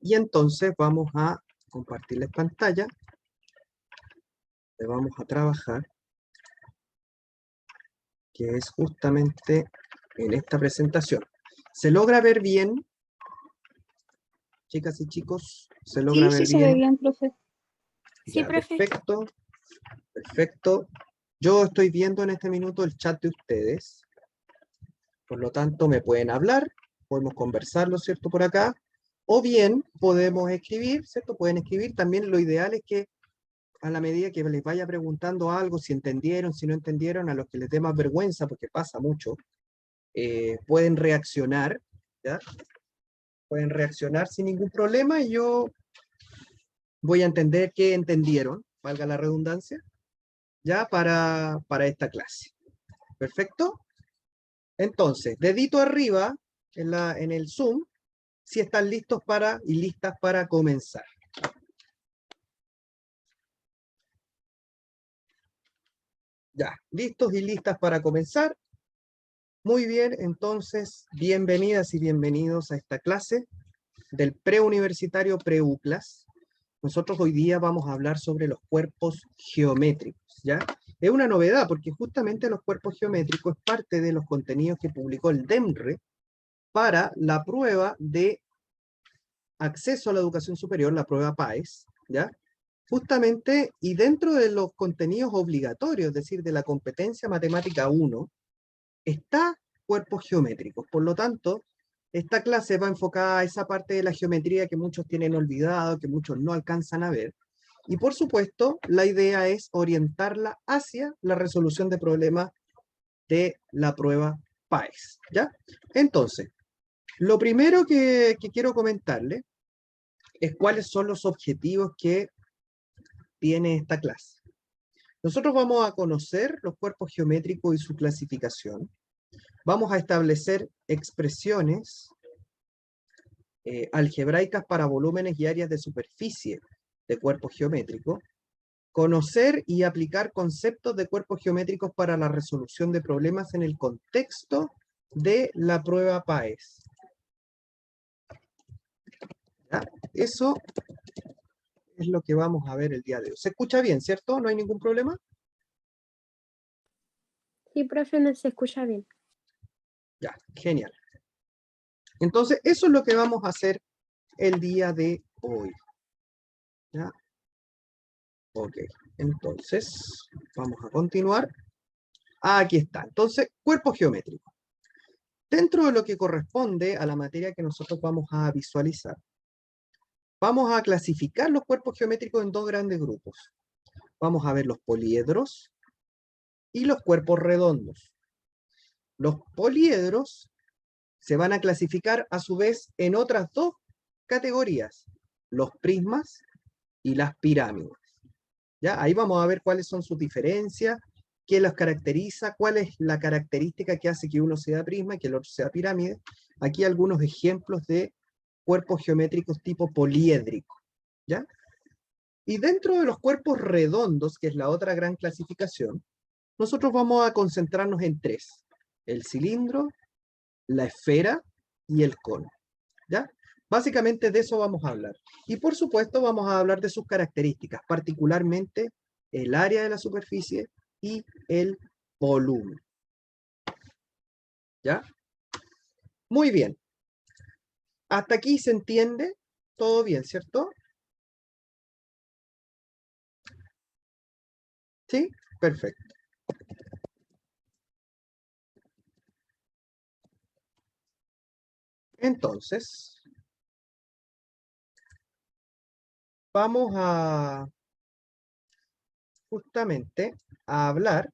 Y entonces vamos a compartirles pantalla. Le vamos a trabajar, que es justamente en esta presentación. ¿Se logra ver bien? Chicas y chicos, ¿se logra Sí, ver sí se ve bien? bien, profe. Sí, Ya, profe. perfecto, perfecto. Yo estoy viendo en este minuto el chat de ustedes. Por lo tanto, me pueden hablar, podemos conversarlo, ¿cierto? Por acá. O bien podemos escribir, ¿cierto? Pueden escribir. También lo ideal es que a la medida que les vaya preguntando algo, si entendieron, si no entendieron, a los que les dé más vergüenza, porque pasa mucho, pueden reaccionar, ¿ya? Pueden reaccionar sin ningún problema y yo voy a entender que entendieron, valga la redundancia, ya para esta clase. ¿Perfecto? Entonces, dedito arriba en el Zoom, si están listos y listas para comenzar. Ya, listos y listas para comenzar. Muy bien, entonces, bienvenidas y bienvenidos a esta clase del preuniversitario PreUCLAS. Nosotros hoy día vamos a hablar sobre los cuerpos geométricos, ¿ya? Es una novedad porque justamente los cuerpos geométricos es parte de los contenidos que publicó el DEMRE para la prueba de acceso a la educación superior, la prueba PAES, ¿ya? Justamente, y dentro de los contenidos obligatorios, es decir, de la competencia matemática 1, está cuerpos geométricos. Por lo tanto, esta clase va enfocada a esa parte de la geometría que muchos tienen olvidado, que muchos no alcanzan a ver. Y por supuesto, la idea es orientarla hacia la resolución de problemas de la prueba PAES, ¿ya? Entonces, lo primero que quiero comentarle es cuáles son los objetivos que tiene esta clase. Nosotros vamos a conocer los cuerpos geométricos y su clasificación. Vamos a establecer expresiones algebraicas para volúmenes y áreas de superficie de cuerpos geométricos. Conocer y aplicar conceptos de cuerpos geométricos para la resolución de problemas en el contexto de la prueba PAES. ¿Ya? Eso es lo que vamos a ver el día de hoy. ¿Se escucha bien, cierto? ¿No hay ningún problema? Sí, profe, no se escucha bien. Ya, genial. Entonces, eso es lo que vamos a hacer el día de hoy. ¿Ya? Ok, entonces, vamos a continuar. Aquí está. Entonces, cuerpo geométrico. Dentro de lo que corresponde a la materia que nosotros vamos a visualizar, vamos a clasificar los cuerpos geométricos en dos grandes grupos. Vamos a ver los poliedros y los cuerpos redondos. Los poliedros se van a clasificar a su vez en otras dos categorías, los prismas y las pirámides. ¿Ya? Ahí vamos a ver cuáles son sus diferencias, qué los caracteriza, cuál es la característica que hace que uno sea prisma y que el otro sea pirámide. Aquí algunos ejemplos de cuerpos geométricos tipo poliédrico, ¿ya? Y dentro de los cuerpos redondos, que es la otra gran clasificación, nosotros vamos a concentrarnos en tres: el cilindro, la esfera y el cono, ¿ya? Básicamente de eso vamos a hablar. Y por supuesto vamos a hablar de sus características, particularmente el área de la superficie y el volumen. ¿Ya? Muy bien. Hasta aquí se entiende todo bien, ¿cierto? ¿Sí? Perfecto. Entonces, vamos a justamente a hablar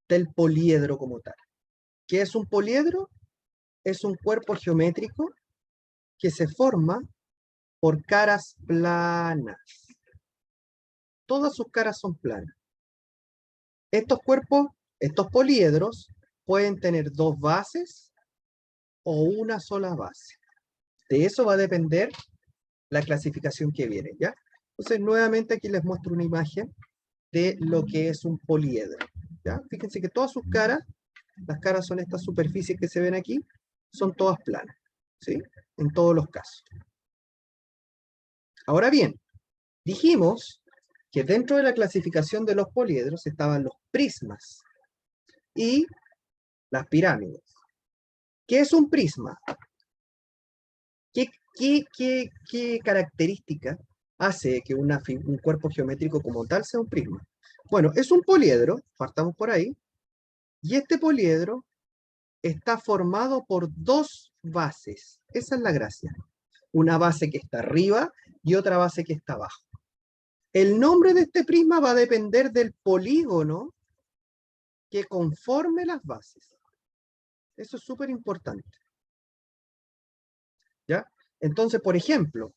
del poliedro como tal. ¿Qué es un poliedro? Es un cuerpo geométrico que se forma por caras planas. Todas sus caras son planas. Estos cuerpos, estos poliedros, pueden tener dos bases o una sola base. De eso va a depender la clasificación que viene, ¿ya? Entonces, nuevamente aquí les muestro una imagen de lo que es un poliedro, ¿ya? Fíjense que todas sus caras las caras son estas superficies que se ven aquí, son todas planas, ¿sí? En todos los casos. Ahora bien, dijimos que dentro de la clasificación de los poliedros estaban los prismas y las pirámides. ¿Qué es un prisma? ¿Qué característica hace que un cuerpo geométrico como tal sea un prisma? Bueno, es un poliedro, partamos por ahí, y este poliedro está formado por dos bases. Esa es la gracia. Una base que está arriba y otra base que está abajo. El nombre de este prisma va a depender del polígono que conforme las bases. Eso es súper importante. ¿Ya? Entonces, por ejemplo,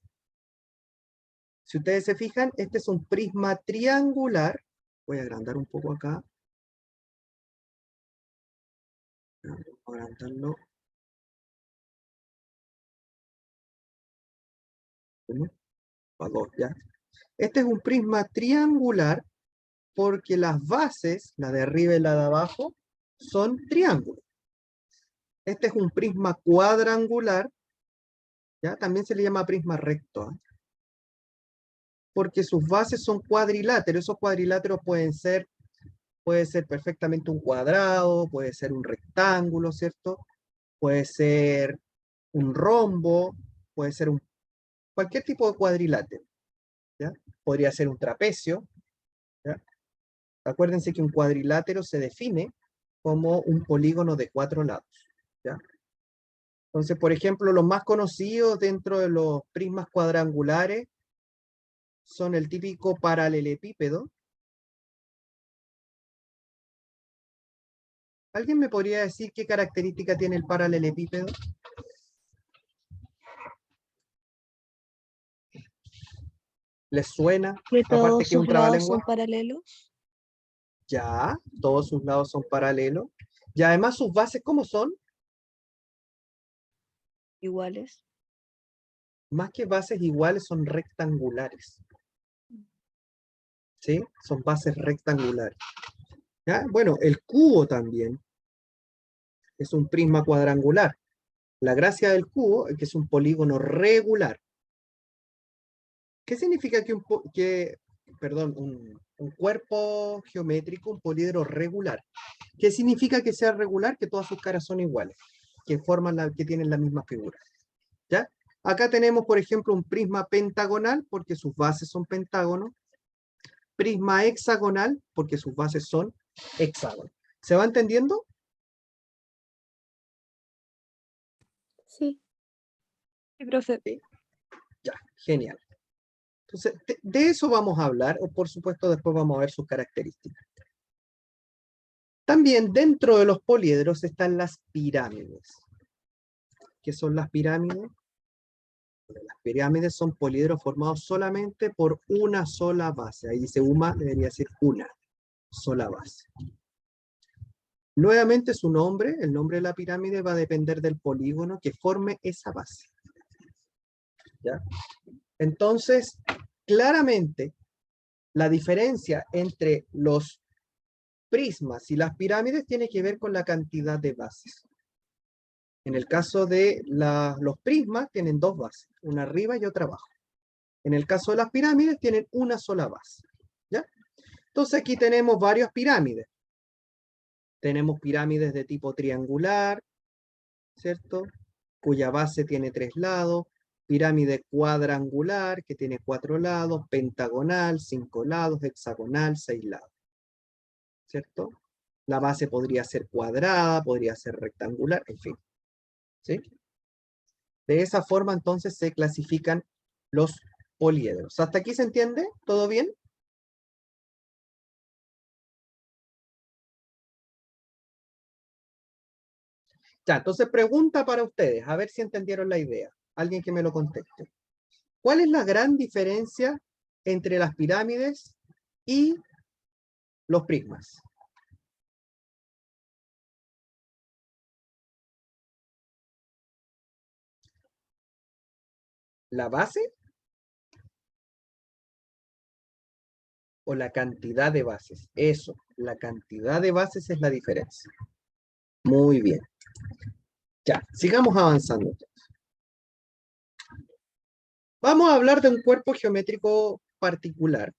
si ustedes se fijan, este es un prisma triangular. Voy a agrandar un poco acá. Voy a agrandarlo. Uno, para dos, ¿ya? Este es un prisma triangular porque las bases, la de arriba y la de abajo, son triángulos. Este es un prisma cuadrangular, ¿ya? También se le llama prisma recto, ¿eh? Porque sus bases son cuadriláteros. Esos cuadriláteros puede ser perfectamente un cuadrado, puede ser un rectángulo, ¿cierto? Puede ser un rombo, puede ser cualquier tipo de cuadrilátero, ¿ya? Podría ser un trapecio, ¿ya? Acuérdense que un cuadrilátero se define como un polígono de 4 lados, ¿ya? Entonces, por ejemplo, los más conocidos dentro de los prismas cuadrangulares son el típico paralelepípedo. ¿Alguien me podría decir qué característica tiene el paralelepípedo? ¿Les suena? Que Aparte todos que es un sus lados trabalengua. son paralelos, Ya, todos sus lados son paralelos. Y además sus bases, ¿cómo son? iguales. Más que bases iguales, son rectangulares. ¿Sí? Son bases rectangulares. ¿Ya? Bueno, el cubo también es un prisma cuadrangular. La gracia del cubo es que es un polígono regular. ¿Qué significa un cuerpo geométrico, un poliedro regular? ¿Qué significa que sea regular? Que todas sus caras son iguales, que tienen la misma figura. ¿Ya? Acá tenemos, por ejemplo, un prisma pentagonal, porque sus bases son pentágonos. Prisma hexagonal, porque sus bases son hexágonos. ¿Se va entendiendo? Sí. Sí, profe. Sí. Ya, genial. Entonces, de eso vamos a hablar, o por supuesto después vamos a ver sus características. También dentro de los poliedros están las pirámides. ¿Qué son las pirámides? Las pirámides son poliedros formados solamente por una sola base. Ahí dice UMA, debería ser una sola base. Nuevamente su nombre, el nombre de la pirámide va a depender del polígono que forme esa base. ¿Ya? Entonces, claramente, la diferencia entre los prismas y las pirámides tiene que ver con la cantidad de bases. En el caso de los prismas tienen dos bases, una arriba y otra abajo. En el caso de las pirámides tienen una sola base. ¿Ya? Entonces aquí tenemos varias pirámides. Tenemos pirámides de tipo triangular, ¿cierto? Cuya base tiene 3 lados. Pirámide cuadrangular, que tiene 4 lados. Pentagonal, 5 lados. Hexagonal, 6 lados. ¿Cierto? La base podría ser cuadrada, podría ser rectangular, en fin. ¿Sí? De esa forma, entonces, se clasifican los poliedros. ¿Hasta aquí se entiende? ¿Todo bien? Ya, entonces pregunta para ustedes, a ver si entendieron la idea. Alguien que me lo conteste. ¿Cuál es la gran diferencia entre las pirámides y los prismas? ¿La base o la cantidad de bases? Eso, la cantidad de bases es la diferencia. Muy bien. Ya, sigamos avanzando. Vamos a hablar de un cuerpo geométrico particular,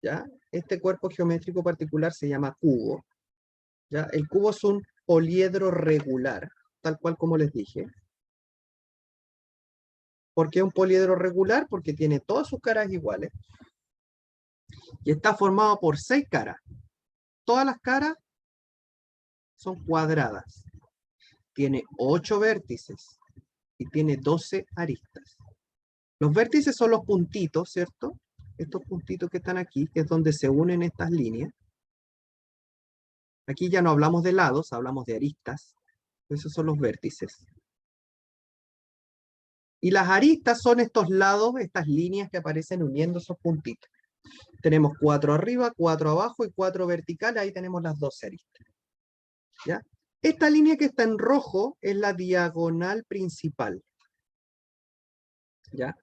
¿ya? Este cuerpo geométrico particular se llama cubo, ¿ya? El cubo es un poliedro regular, tal cual como les dije. ¿Por qué un poliedro regular? Porque tiene todas sus caras iguales. Y está formado por 6 caras. Todas las caras son cuadradas. Tiene 8 vértices y tiene 12 aristas. Los vértices son los puntitos, ¿cierto? Estos puntitos que están aquí, que es donde se unen estas líneas. Aquí ya no hablamos de lados, hablamos de aristas. Esos son los vértices. Y las aristas son estos lados, estas líneas que aparecen uniendo esos puntitos. Tenemos 4 arriba, 4 abajo y 4 verticales. Ahí tenemos las 12 aristas. ¿Ya? Esta línea que está en rojo es la diagonal principal. ¿Ya?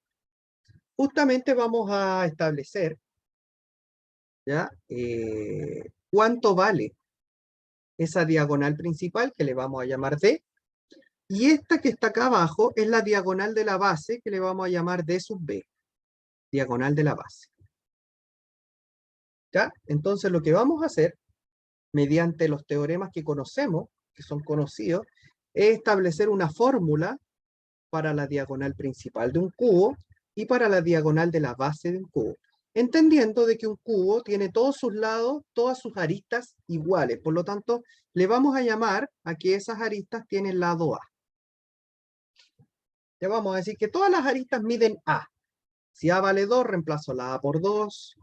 Justamente vamos a establecer, ¿ya? Cuánto vale esa diagonal principal, que le vamos a llamar D. Y esta que está acá abajo es la diagonal de la base, que le vamos a llamar D sub B. Diagonal de la base. ¿Ya? Entonces lo que vamos a hacer, mediante los teoremas que conocemos, que son conocidos, es establecer una fórmula para la diagonal principal de un cubo y para la diagonal de la base de un cubo. Entendiendo de que un cubo tiene todos sus lados, todas sus aristas iguales. Por lo tanto, le vamos a llamar a que esas aristas tienen lado A. Le vamos a decir que todas las aristas miden A. Si A vale 2, reemplazo la A por 2.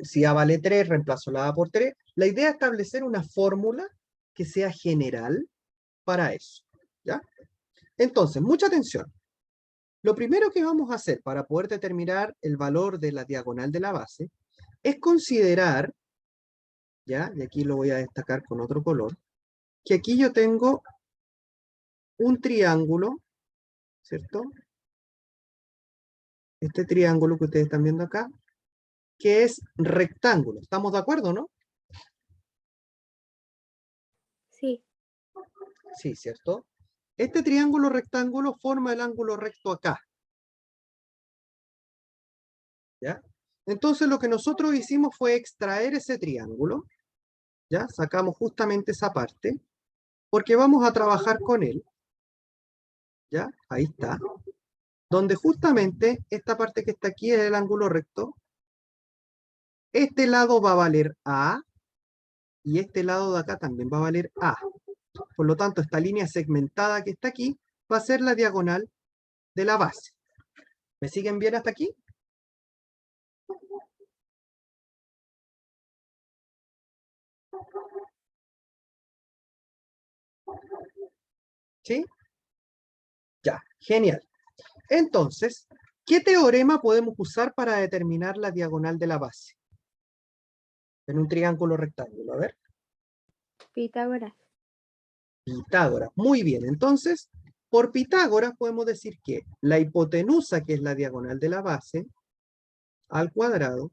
Si A vale 3, reemplazo la A por 3. La idea es establecer una fórmula que sea general para eso. ¿Ya? Entonces, mucha atención. Lo primero que vamos a hacer para poder determinar el valor de la diagonal de la base es considerar, ¿ya? Y aquí lo voy a destacar con otro color, que aquí yo tengo un triángulo, ¿cierto? Este triángulo que ustedes están viendo acá, que es rectángulo. ¿Estamos de acuerdo, no? Sí. Sí, ¿cierto? Este triángulo rectángulo forma el ángulo recto acá. ¿Ya? Entonces lo que nosotros hicimos fue extraer ese triángulo, ¿ya? Sacamos justamente esa parte, porque vamos a trabajar con él, ¿ya? Ahí está. Donde justamente esta parte que está aquí es el ángulo recto. Este lado va a valer A, y este lado de acá también va a valer A. Por lo tanto, esta línea segmentada que está aquí va a ser la diagonal de la base. ¿Me siguen bien hasta aquí? ¿Sí? Ya, genial. Entonces, ¿qué teorema podemos usar para determinar la diagonal de la base? En un triángulo rectángulo, a ver. Pitágoras. Pitágoras. Muy bien, entonces, por Pitágoras podemos decir que la hipotenusa, que es la diagonal de la base, al cuadrado,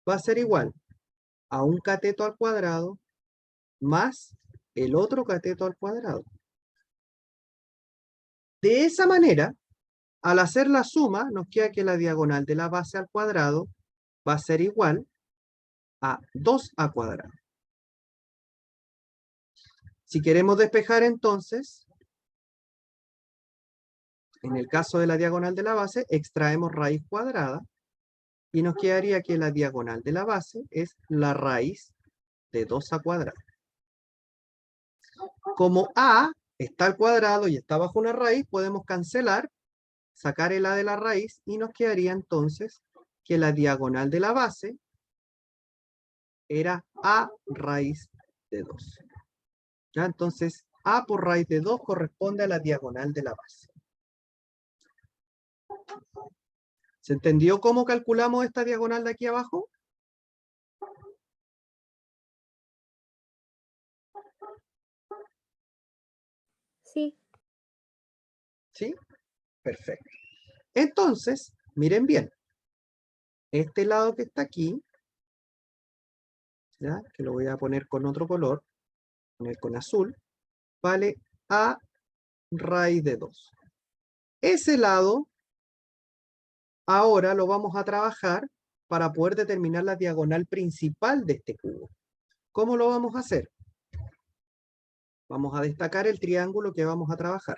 va a ser igual a un cateto al cuadrado más el otro cateto al cuadrado. De esa manera, al hacer la suma, nos queda que la diagonal de la base al cuadrado va a ser igual a 2a cuadrado. Si queremos despejar entonces, en el caso de la diagonal de la base, extraemos raíz cuadrada y nos quedaría que la diagonal de la base es la raíz de 2a cuadrado. Como a está al cuadrado y está bajo una raíz, podemos cancelar, sacar el a de la raíz y nos quedaría entonces que la diagonal de la base era a raíz de 2. ¿Ya? Entonces, a por raíz de 2 corresponde a la diagonal de la base. ¿Se entendió cómo calculamos esta diagonal de aquí abajo? Sí. ¿Sí? Perfecto. Entonces, miren bien. Este lado que está aquí, ¿ya? Que lo voy a poner con otro color, poner con azul. vale a raíz de 2. Ese lado ahora lo vamos a trabajar para poder determinar la diagonal principal de este cubo. ¿Cómo lo vamos a hacer? Vamos a destacar el triángulo que vamos a trabajar.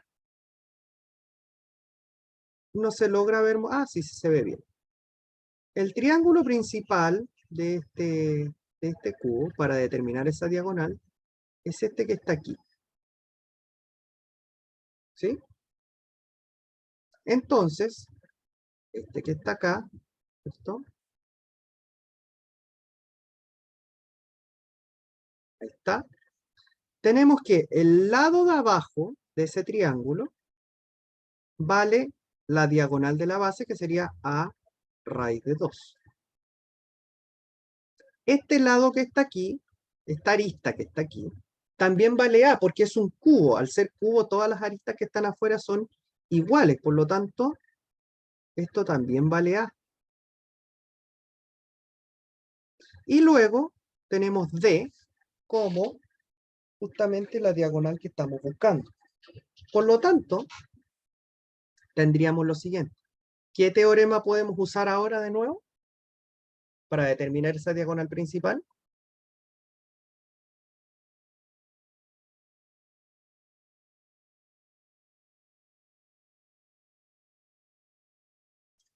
No se logra ver... sí, sí se ve bien. El triángulo principal de este cubo, para determinar esa diagonal, es este que está aquí. ¿Sí? Entonces, este que está acá, ¿esto? Ahí está. Tenemos que el lado de abajo de ese triángulo vale la diagonal de la base, que sería a raíz de 2. Este lado que está aquí, esta arista que está aquí, también vale a, porque es un cubo. Al ser cubo, todas las aristas que están afuera son iguales. Por lo tanto, esto también vale a. Y luego tenemos D como justamente la diagonal que estamos buscando. Por lo tanto, tendríamos lo siguiente. ¿Qué teorema podemos usar ahora de nuevo para determinar esa diagonal principal?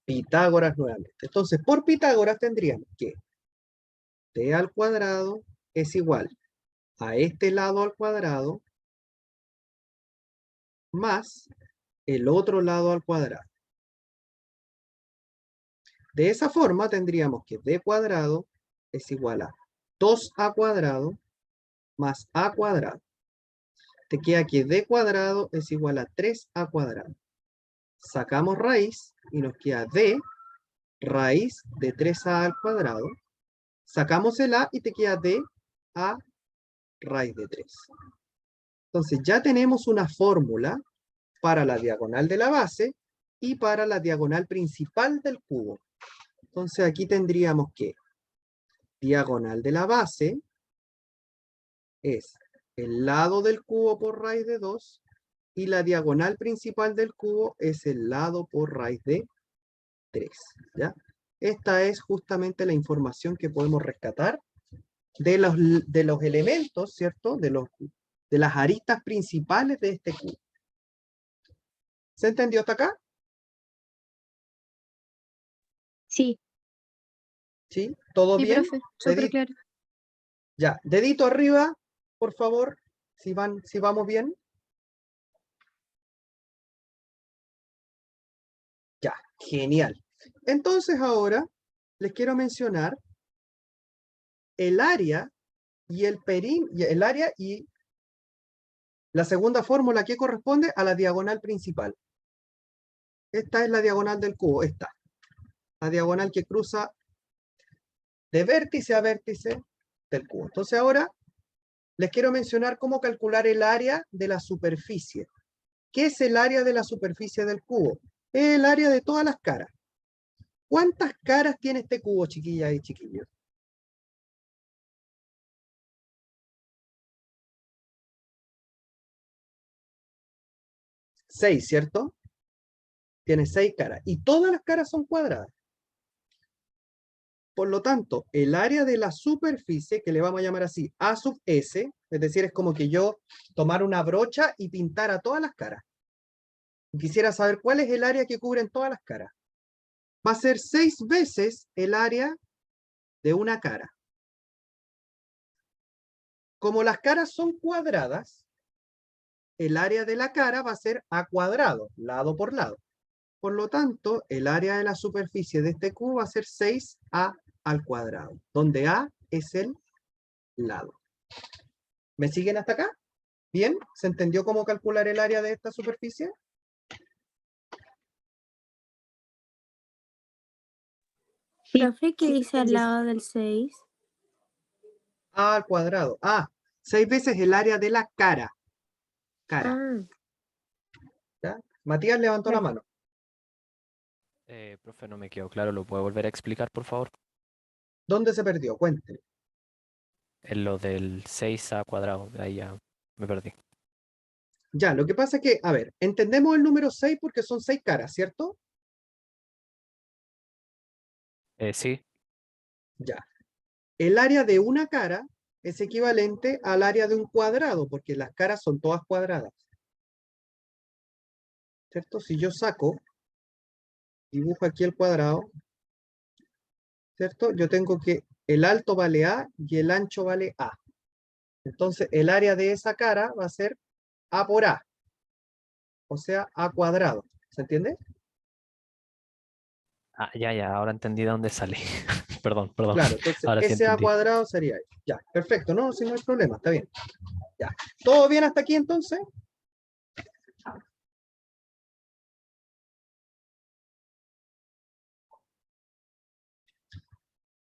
Pitágoras nuevamente. Entonces, por Pitágoras tendríamos que t al cuadrado es igual a este lado al cuadrado más el otro lado al cuadrado. De esa forma tendríamos que d cuadrado es igual a 2a cuadrado más a cuadrado. Te queda que d cuadrado es igual a 3a cuadrado. Sacamos raíz y nos queda d raíz de 3a al cuadrado. Sacamos el a y te queda d a raíz de 3. Entonces ya tenemos una fórmula para la diagonal de la base y para la diagonal principal del cubo. Entonces aquí tendríamos que diagonal de la base es el lado del cubo por raíz de 2 y la diagonal principal del cubo es el lado por raíz de 3. ¿Ya? Esta es justamente la información que podemos rescatar de los elementos, ¿cierto? De las aristas principales de este cubo. ¿Se entendió hasta acá? Sí, ¿Sí? ¿Todo sí, bien? profe, súper claro. Ya, dedito arriba, por favor, si vamos bien. Ya, genial. Entonces ahora les quiero mencionar el área y el área y la segunda fórmula que corresponde a la diagonal principal. Esta es la diagonal del cubo, esta. La diagonal que cruza de vértice a vértice del cubo. Entonces ahora les quiero mencionar cómo calcular el área de la superficie. ¿Qué es el área de la superficie del cubo? Es el área de todas las caras. ¿Cuántas caras tiene este cubo, chiquillas y chiquillos? 6, ¿cierto? Tiene 6 caras. Y todas las caras son cuadradas. Por lo tanto, el área de la superficie, que le vamos a llamar así, A sub S, es decir, es como que yo tomara una brocha y pintara todas las caras. Quisiera saber cuál es el área que cubren todas las caras. Va a ser 6 veces el área de una cara. Como las caras son cuadradas, el área de la cara va a ser A cuadrado, lado por lado. Por lo tanto, el área de la superficie de este cubo va a ser 6A al cuadrado, donde A es el lado. ¿Me siguen hasta acá? ¿Bien? ¿Se entendió cómo calcular el área de esta superficie? Profe, ¿qué Sí, dice al entendí. lado del 6? A al cuadrado. 6 veces el área de la cara. Cara. Ah, ¿Ya? Matías levantó la ya. mano. Profe, no me quedó claro, ¿lo puede volver a explicar, por favor? ¿Dónde se perdió? Cuénteme. En lo del 6a cuadrado, ahí ya me perdí. Ya, lo que pasa es que, a ver, entendemos el número 6 porque son 6 caras, ¿cierto? Sí, Ya. El área de una cara es equivalente al área de un cuadrado, porque las caras son todas cuadradas. ¿Cierto? Si yo saco, dibujo aquí el cuadrado, ¿cierto? Yo tengo que el alto vale A y el ancho vale A. Entonces, el área de esa cara va a ser A por A, o sea, A cuadrado. ¿Se entiende? ah, ya, ahora entendí de dónde sale. Perdón, perdón. Claro, entonces Ahora sí ese A entendí. cuadrado sería eso. Ya, perfecto, no, si no hay problema, está bien. Ya. ¿Todo bien hasta aquí entonces?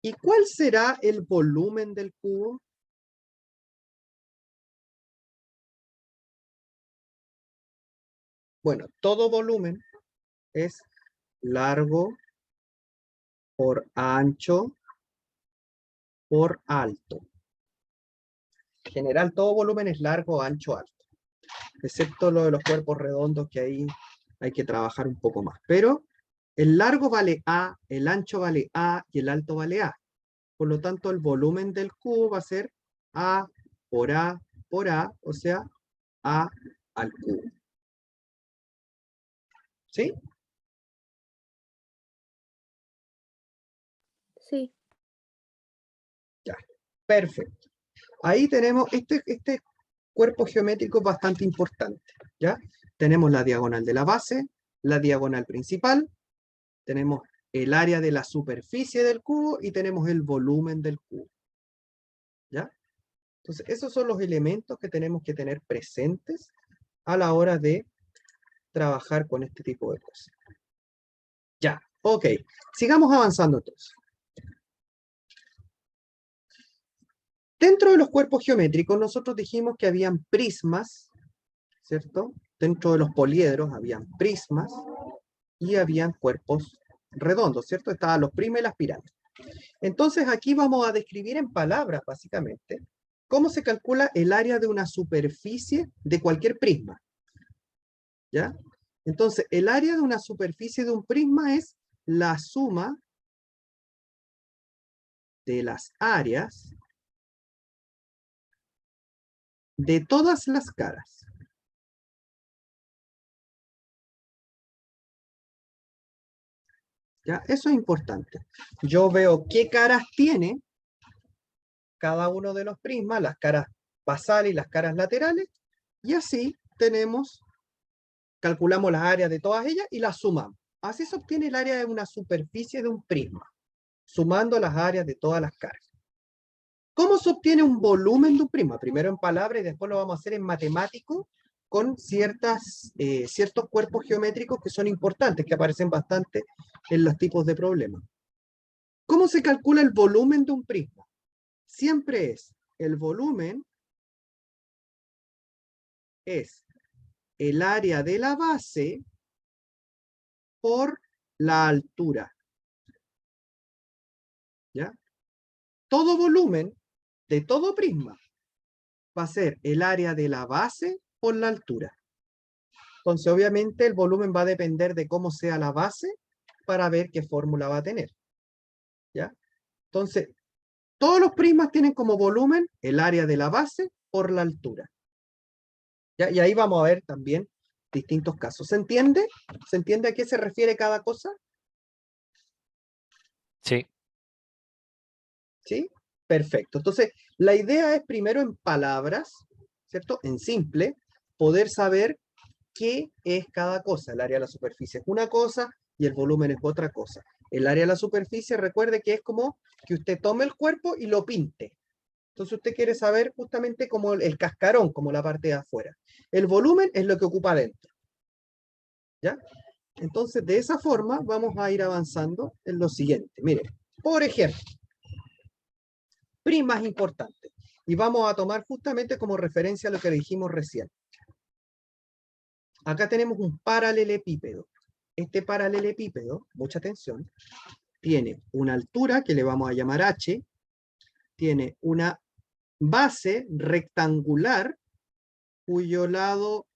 ¿Y cuál será el volumen del cubo? Bueno, todo volumen es largo por ancho por alto. En general, todo volumen es largo, ancho, alto. Excepto lo de los cuerpos redondos, que ahí hay que trabajar un poco más. Pero el largo vale A, el ancho vale A y el alto vale A. Por lo tanto, el volumen del cubo va a ser A por A por A, o sea, A al cubo. ¿Sí? Sí. Ya, perfecto. Ahí tenemos, este cuerpo geométrico es bastante importante, ¿ya? Tenemos la diagonal de la base, la diagonal principal, tenemos el área de la superficie del cubo y tenemos el volumen del cubo, ¿ya? Entonces, esos son los elementos que tenemos que tener presentes a la hora de trabajar con este tipo de cosas. Ya, ok. Sigamos avanzando entonces. Dentro de los cuerpos geométricos, nosotros dijimos que habían prismas, ¿cierto? Dentro de los poliedros habían prismas y habían cuerpos redondos, ¿cierto? Estaban los prismas y las pirámides. Entonces, aquí vamos a describir en palabras, básicamente, cómo se calcula el área de una superficie de cualquier prisma, ¿ya? Entonces, el área de una superficie de un prisma es la suma de las áreas de todas las caras. ¿Ya? Eso es importante. Yo veo qué caras tiene cada uno de los prismas, las caras basales y las caras laterales, y así calculamos las áreas de todas ellas y las sumamos. Así se obtiene el área de una superficie de un prisma, sumando las áreas de todas las caras. ¿Cómo se obtiene un volumen de un prisma? Primero en palabras y después lo vamos a hacer en matemático con ciertos cuerpos geométricos que son importantes, que aparecen bastante en los tipos de problemas. ¿Cómo se calcula el volumen de un prisma? Siempre el volumen es el área de la base por la altura. ¿Ya? Todo volumen de todo prisma va a ser el área de la base por la altura. Entonces, obviamente, el volumen va a depender de cómo sea la base para ver qué fórmula va a tener. ¿Ya? Entonces, todos los prismas tienen como volumen el área de la base por la altura. ¿Ya? Y ahí vamos a ver también distintos casos. ¿Se entiende? ¿Se entiende a qué se refiere cada cosa? Sí, ¿Sí? Perfecto. Entonces, la idea es primero en palabras, ¿cierto? En simple, poder saber qué es cada cosa. El área de la superficie es una cosa y el volumen es otra cosa. El área de la superficie, recuerde que es como que usted tome el cuerpo y lo pinte. Entonces usted quiere saber justamente como el cascarón, como la parte de afuera. El volumen es lo que ocupa adentro. ¿Ya? Entonces, de esa forma vamos a ir avanzando en lo siguiente. Mire, por ejemplo, prismas importantes. Y vamos a tomar justamente como referencia lo que dijimos recién. Acá tenemos un paralelepípedo. Este paralelepípedo, mucha atención, tiene una altura que le vamos a llamar h, tiene una base rectangular cuyo lado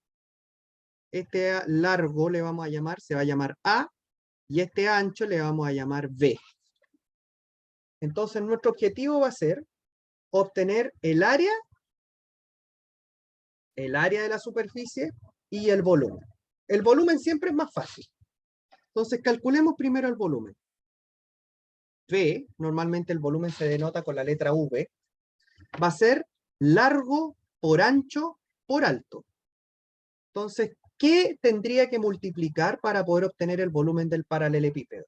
este largo le vamos a llamar, se va a llamar A, y este ancho le vamos a llamar B. Entonces nuestro objetivo va a ser obtener el área de la superficie y el volumen. El volumen siempre es más fácil. Entonces calculemos primero el volumen. V, normalmente el volumen se denota con la letra V, va a ser largo por ancho por alto. Entonces, ¿qué tendría que multiplicar para poder obtener el volumen del paralelepípedo?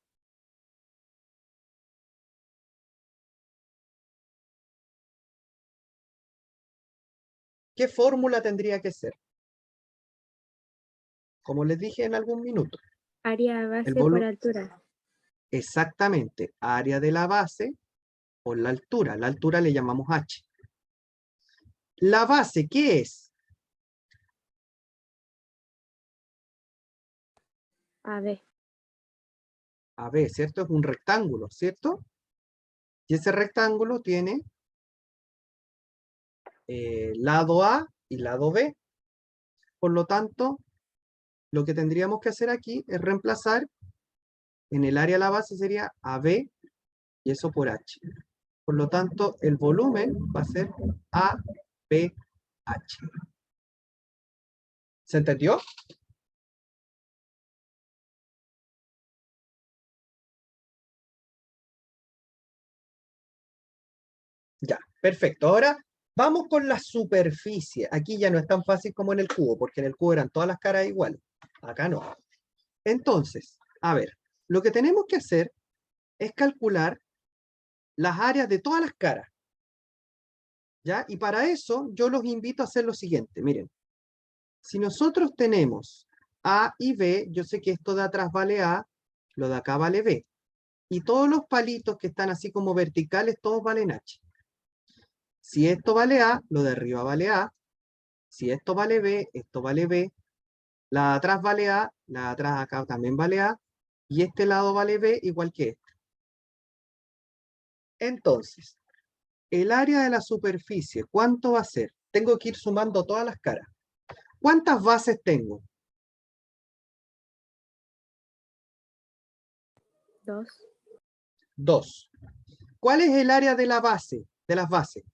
¿Qué fórmula tendría que ser? Como les dije en algún minuto. Área base volumen- por altura. Exactamente, área de la base por la altura. La altura le llamamos H. La base, ¿qué es? AB. AB, ¿cierto? Es un rectángulo, ¿cierto? Y ese rectángulo tiene lado A y lado B. Por lo tanto, lo que tendríamos que hacer aquí es reemplazar en el área de la base sería AB y eso por H. Por lo tanto, el volumen va a ser ABH. ¿Se entendió? Ya, perfecto. Ahora vamos con la superficie. Aquí ya no es tan fácil como en el cubo, porque en el cubo eran todas las caras iguales. Acá no. Entonces, a ver, lo que tenemos que hacer es calcular las áreas de todas las caras. ¿Ya? Y para eso yo los invito a hacer lo siguiente. Miren, si nosotros tenemos A y B, yo sé que esto de atrás vale A, lo de acá vale B. Y todos los palitos que están así como verticales, todos valen H. Si esto vale A, lo de arriba vale A. Si esto vale B, esto vale B. La de atrás vale A, la de atrás acá también vale A. Y este lado vale B igual que este. Entonces, el área de la superficie, ¿cuánto va a ser? Tengo que ir sumando todas las caras. ¿Cuántas bases tengo? 2. 2. ¿Cuál es el área de la base? De las bases.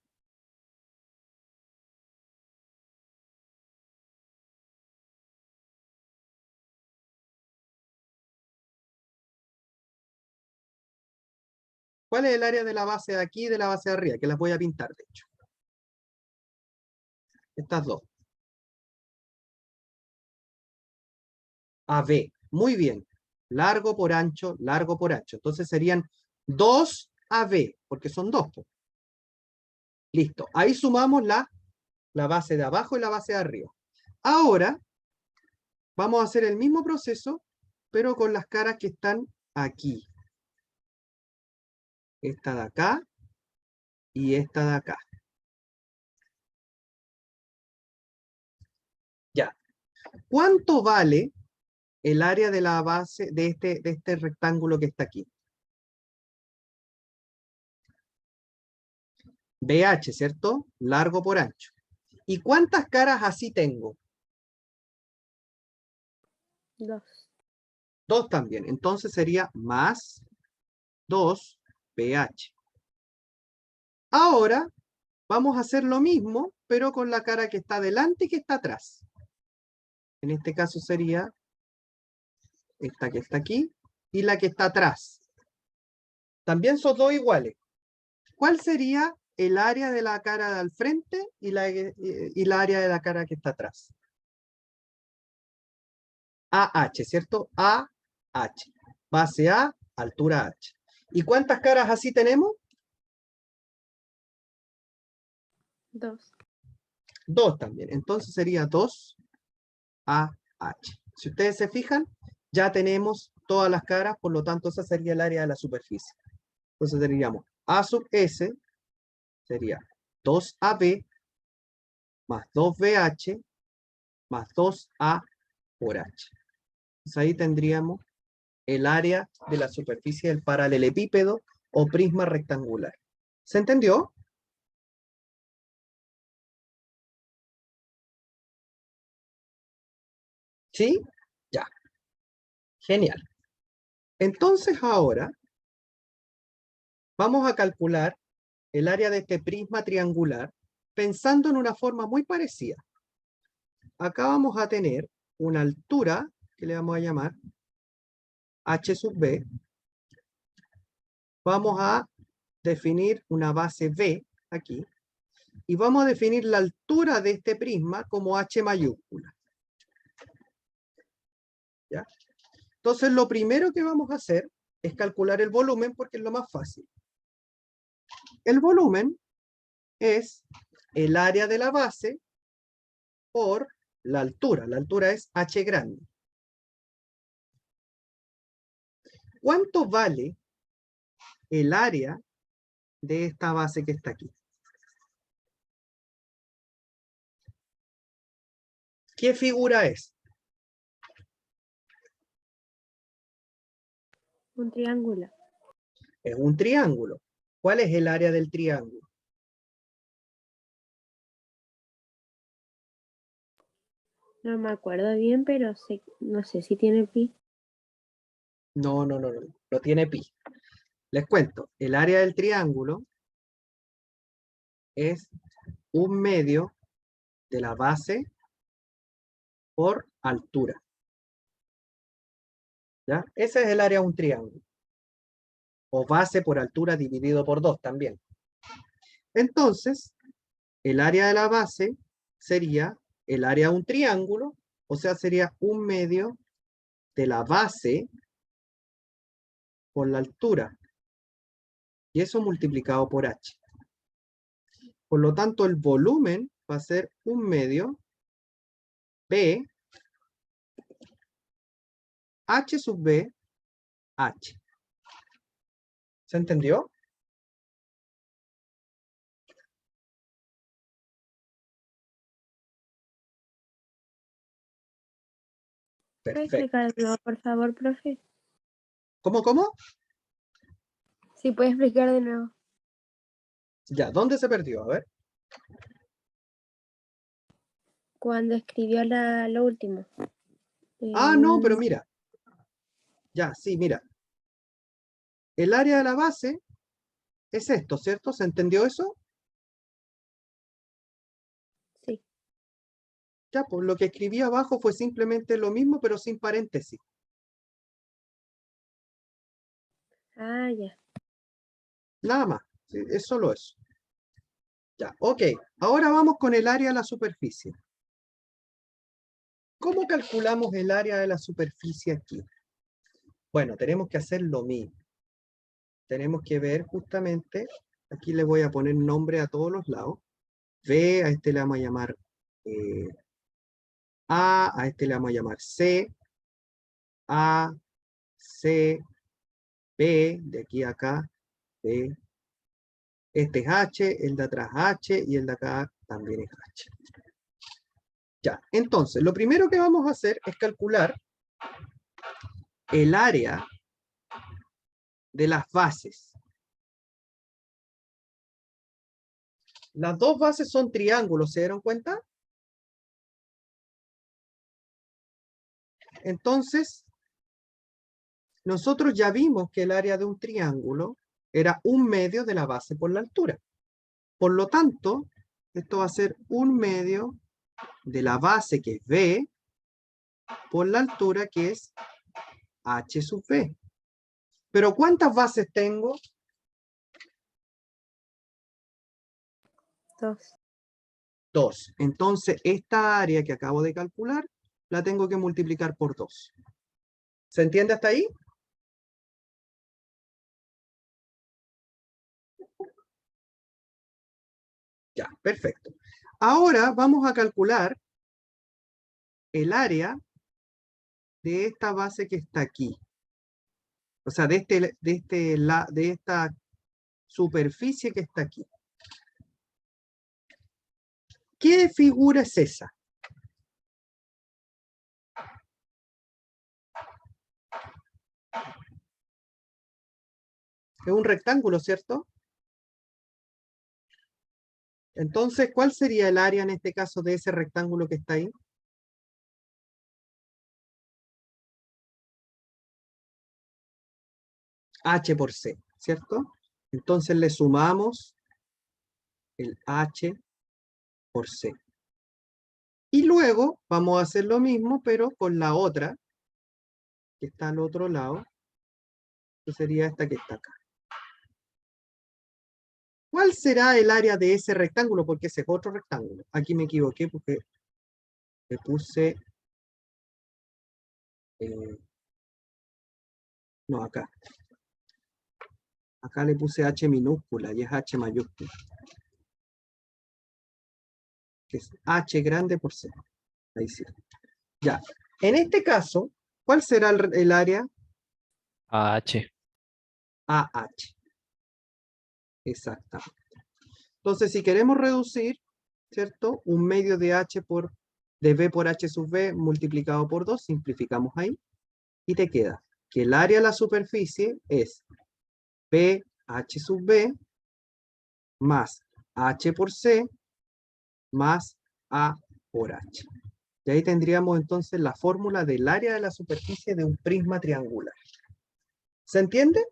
¿Cuál es el área de la base de aquí y de la base de arriba? Que las voy a pintar, de hecho. Estas dos. AB. Muy bien. Largo por ancho, largo por ancho. Entonces serían 2 AB, porque son 2. Listo. Ahí sumamos la base de abajo y la base de arriba. Ahora, vamos a hacer el mismo proceso, pero con las caras que están aquí. Esta de acá y esta de acá. Ya. ¿Cuánto vale el área de la base de este rectángulo que está aquí? BH, ¿cierto? Largo por ancho. ¿Y cuántas caras así tengo? 2. 2 también. Entonces sería más 2 BH. Ahora vamos a hacer lo mismo, pero con la cara que está delante y que está atrás. En este caso sería esta que está aquí y la que está atrás. También son dos iguales. ¿Cuál sería el área de la cara de al frente y la área de la cara que está atrás? AH, ¿cierto? AH. Base A, altura H. ¿Y cuántas caras así tenemos? 2. 2 también. Entonces sería 2AH. Si ustedes se fijan, ya tenemos todas las caras, por lo tanto esa sería el área de la superficie. Entonces tendríamos A sub S, sería 2AB más 2BH más 2A por H. Entonces ahí tendríamos el área de la superficie del paralelepípedo o prisma rectangular. ¿Se entendió? ¿Sí? Ya. Genial. Entonces ahora vamos a calcular el área de este prisma triangular pensando en una forma muy parecida. Acá vamos a tener una altura que le vamos a llamar h sub b. Vamos a definir una base b aquí. Y vamos a definir la altura de este prisma como h mayúscula. ¿Ya? Entonces lo primero que vamos a hacer es calcular el volumen porque es lo más fácil. El volumen es el área de la base por la altura. La altura es h grande. ¿Cuánto vale el área de esta base que está aquí? ¿Qué figura es? Un triángulo. Es un triángulo. ¿Cuál es el área del triángulo? No me acuerdo bien, pero no sé si tiene pi. No, no, no, no. No tiene pi. Les cuento. El área del triángulo es 1/2 de la base por altura. ¿Ya? Ese es el área de un triángulo. O base por altura dividido por 2 también. Entonces, el área de la base sería el área de un triángulo, o sea, sería 1/2 de la base por la altura. Y eso multiplicado por h. Por lo tanto, el volumen va a ser 1/2 b h sub b h. ¿Se entendió? ¿Puede Perfecto. explicar de nuevo, por favor, profe? ¿Cómo, cómo? Sí, puede explicar de nuevo. Ya, ¿dónde se perdió? A ver. Cuando escribió lo último. Ah, no, pero mira. Ya, sí, mira. El área de la base es esto, ¿cierto? ¿Se entendió eso? Sí. Ya, pues lo que escribí abajo fue simplemente lo mismo, pero sin paréntesis. Ah, ya. Nada más. Sí, es solo eso. Ya, ok. Ahora vamos con el área de la superficie. ¿Cómo calculamos el área de la superficie aquí? Bueno, tenemos que hacer lo mismo. Tenemos que ver justamente, aquí le voy a poner nombre a todos los lados. B, a este le vamos a llamar a este le vamos a llamar C, A, C, B, de aquí a acá, B. Este es H, el de atrás H y el de acá también es H. Ya, entonces, lo primero que vamos a hacer es calcular el área de las bases. Las dos bases son triángulos, ¿se dieron cuenta? Entonces, nosotros ya vimos que el área de un triángulo era 1/2 de la base por la altura. Por lo tanto, esto va a ser 1/2 de la base que es B por la altura que es H sub B. Pero ¿cuántas bases tengo? 2. 2. Entonces, esta área que acabo de calcular, la tengo que multiplicar por 2. ¿Se entiende hasta ahí? Ya, perfecto. Ahora vamos a calcular el área de esta base que está aquí. O sea, de esta superficie que está aquí. ¿Qué figura es esa? Es un rectángulo, ¿cierto? Entonces, ¿cuál sería el área en este caso de ese rectángulo que está ahí? H por C, ¿cierto? Entonces le sumamos el H por C. Y luego vamos a hacer lo mismo, pero con la otra, que está al otro lado, que sería esta que está acá. ¿Cuál será el área de ese rectángulo? Porque ese es otro rectángulo. Aquí me equivoqué porque le puse... no, acá. Acá le puse H minúscula y es H mayúscula. Que es H grande por C. Ahí sí. Ya. En este caso, ¿cuál será el área? AH. AH. Exactamente. Entonces, si queremos reducir, ¿cierto? Un medio de B por H sub B multiplicado por 2, simplificamos ahí. Y te queda que el área de la superficie es BH sub B más H por C más A por H. Y ahí tendríamos entonces la fórmula del área de la superficie de un prisma triangular. ¿Se entiende?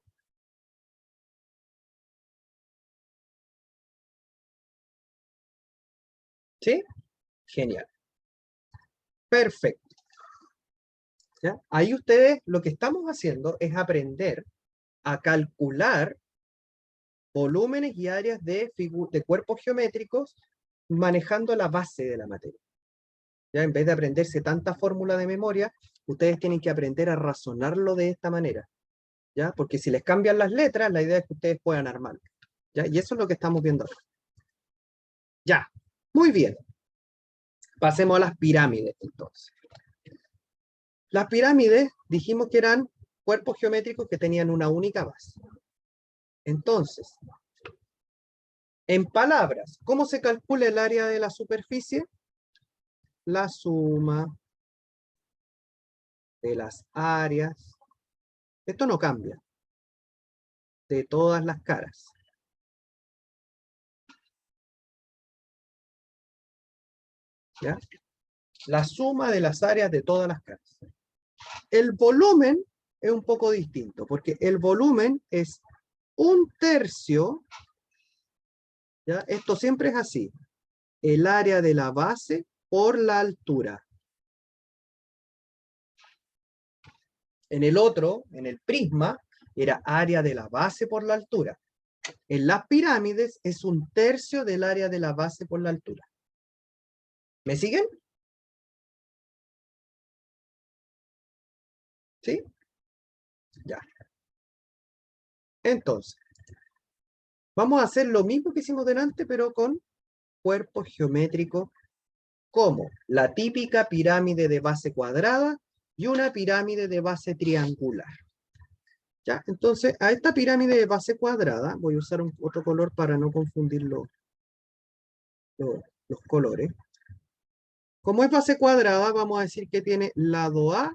¿Sí? Genial. Perfecto. ¿Ya? Ahí ustedes lo que estamos haciendo es aprender a calcular volúmenes y áreas de cuerpos geométricos manejando la base de la materia. ¿Ya? En vez de aprenderse tanta fórmula de memoria, ustedes tienen que aprender a razonarlo de esta manera. ¿Ya? Porque si les cambian las letras, la idea es que ustedes puedan armarlo. ¿Ya? Y eso es lo que estamos viendo ahora. Ya, muy bien. Pasemos a las pirámides, entonces. Las pirámides dijimos que eran cuerpos geométricos que tenían una única base. Entonces, en palabras, ¿cómo se calcula el área de la superficie? La suma de las áreas, esto no cambia, de todas las caras. ¿Ya? La suma de las áreas de todas las caras. El volumen es un poco distinto, porque el volumen es un tercio, ¿ya? Esto siempre es así, el área de la base por la altura. En el otro, en el prisma, era área de la base por la altura. En las pirámides es un tercio del área de la base por la altura. ¿Me siguen? ¿Sí? Ya. Entonces, vamos a hacer lo mismo que hicimos delante, pero con cuerpos geométricos como la típica pirámide de base cuadrada y una pirámide de base triangular. ¿Ya? Entonces, a esta pirámide de base cuadrada, voy a usar otro color para no confundir los colores. Como es base cuadrada, vamos a decir que tiene lado A,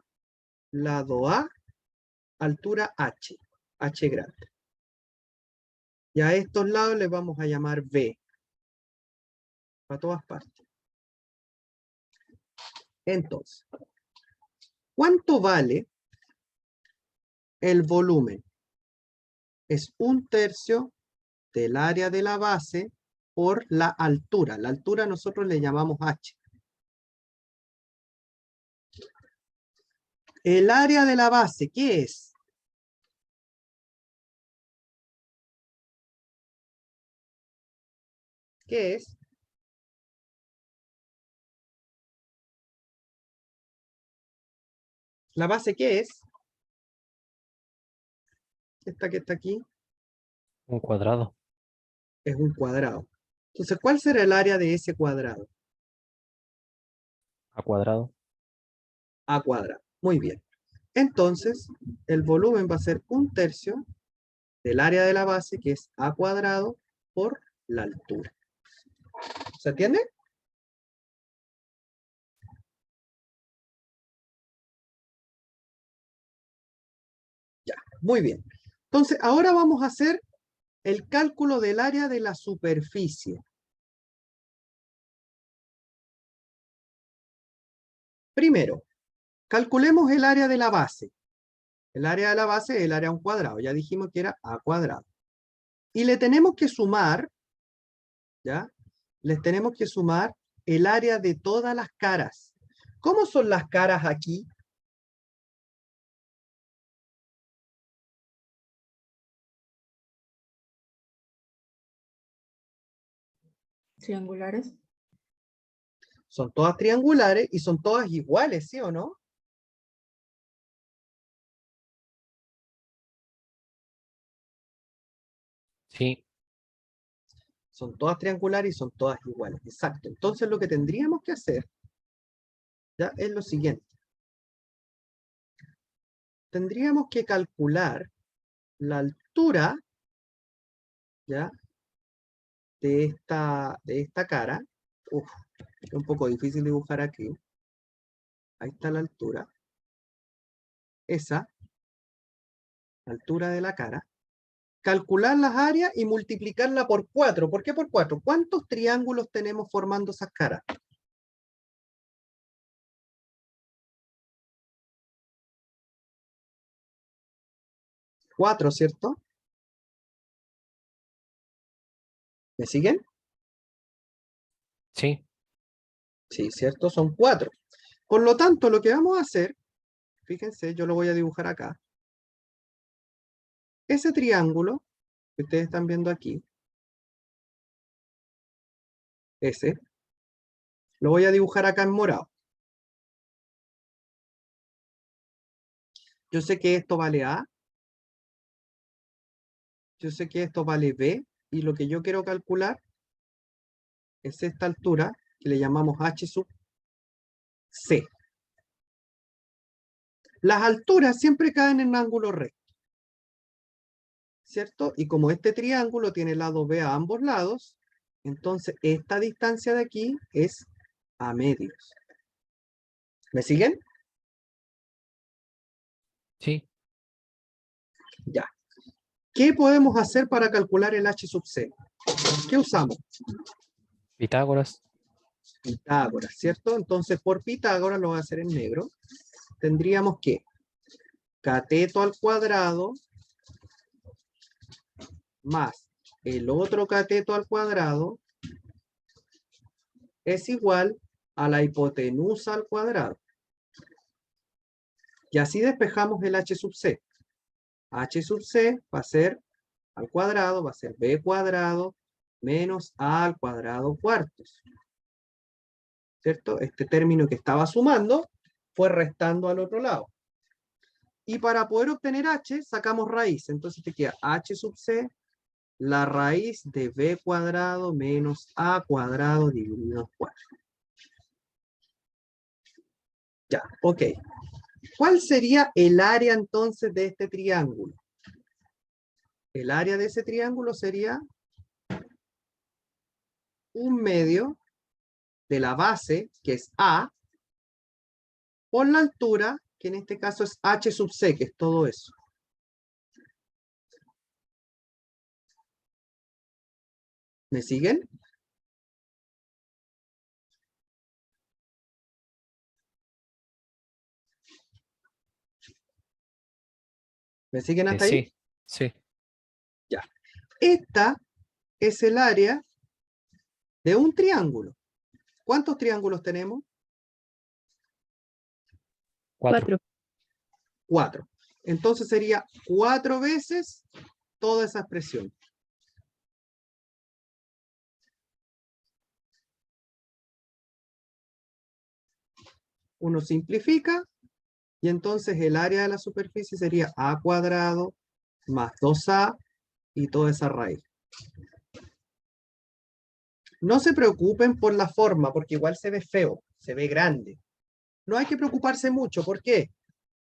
altura H, H grande. Y a estos lados les vamos a llamar B, para todas partes. Entonces, ¿cuánto vale el volumen? Es un tercio del área de la base por la altura. La altura nosotros le llamamos H. El área de la base, ¿qué es? ¿Qué es? ¿La base qué es? Esta que está aquí Un cuadrado. es un cuadrado. Entonces, ¿cuál será el área de ese cuadrado? A cuadrado. A cuadrado. Muy bien. Entonces, el volumen va a ser un tercio del área de la base, que es A cuadrado, por la altura. ¿Se entiende? Ya, muy bien. Entonces, ahora vamos a hacer el cálculo del área de la superficie. Primero, calculemos el área de la base. El área de la base es el área a un cuadrado. Ya dijimos que era a cuadrado. Y le tenemos que sumar, ¿ya? Les tenemos que sumar el área de todas las caras. ¿Cómo son las caras aquí? Triangulares. Son todas triangulares y son todas iguales, ¿sí o no? Sí, Son todas triangulares y son todas iguales. Exacto. Entonces lo que tendríamos que hacer, ¿ya? Es lo siguiente. Tendríamos que calcular la altura, ¿ya? De esta cara. Uf, es un poco difícil dibujar aquí. Ahí está la altura. Esa, altura de la cara. Calcular las áreas y multiplicarla por 4. ¿Por qué por 4? ¿Cuántos triángulos tenemos formando esas caras? 4, ¿cierto? ¿Me siguen? sí, Sí, ¿cierto? Son 4. Por lo tanto, lo que vamos a hacer, fíjense, yo lo voy a dibujar acá. Ese triángulo que ustedes están viendo aquí, ese, lo voy a dibujar acá en morado. Yo sé que esto vale A, yo sé que esto vale B, y lo que yo quiero calcular es esta altura, que le llamamos H sub C. Las alturas siempre caen en ángulo recto, ¿cierto? Y como este triángulo tiene lado B a ambos lados, entonces esta distancia de aquí es a medios. ¿Me siguen? sí. Ya. ¿Qué podemos hacer para calcular el H sub C? ¿Qué usamos? Pitágoras. Pitágoras, ¿cierto? Entonces, por Pitágoras, lo voy a hacer en negro, tendríamos que cateto al cuadrado más el otro cateto al cuadrado es igual a la hipotenusa al cuadrado. Y así despejamos el H sub C. H sub C va a ser al cuadrado, va a ser B cuadrado menos A al cuadrado cuartos. ¿Cierto? Este término que estaba sumando fue restando al otro lado. Y para poder obtener H, sacamos raíz. Entonces te queda H sub C, la raíz de B cuadrado menos A cuadrado dividido por 4. Ya, ok. ¿Cuál sería el área entonces de este triángulo? El área de ese triángulo sería 1/2 de la base, que es A, por la altura, que en este caso es H sub C, que es todo eso. ¿Me siguen? ¿Me siguen hasta ahí? Sí, sí. Ya. Esta es el área de un triángulo. ¿Cuántos triángulos tenemos? 4. 4. Entonces sería 4 veces toda esa expresión. Uno simplifica y entonces el área de la superficie sería A cuadrado más 2A y toda esa raíz. No se preocupen por la forma, porque igual se ve feo, se ve grande. No hay que preocuparse mucho. ¿Por qué?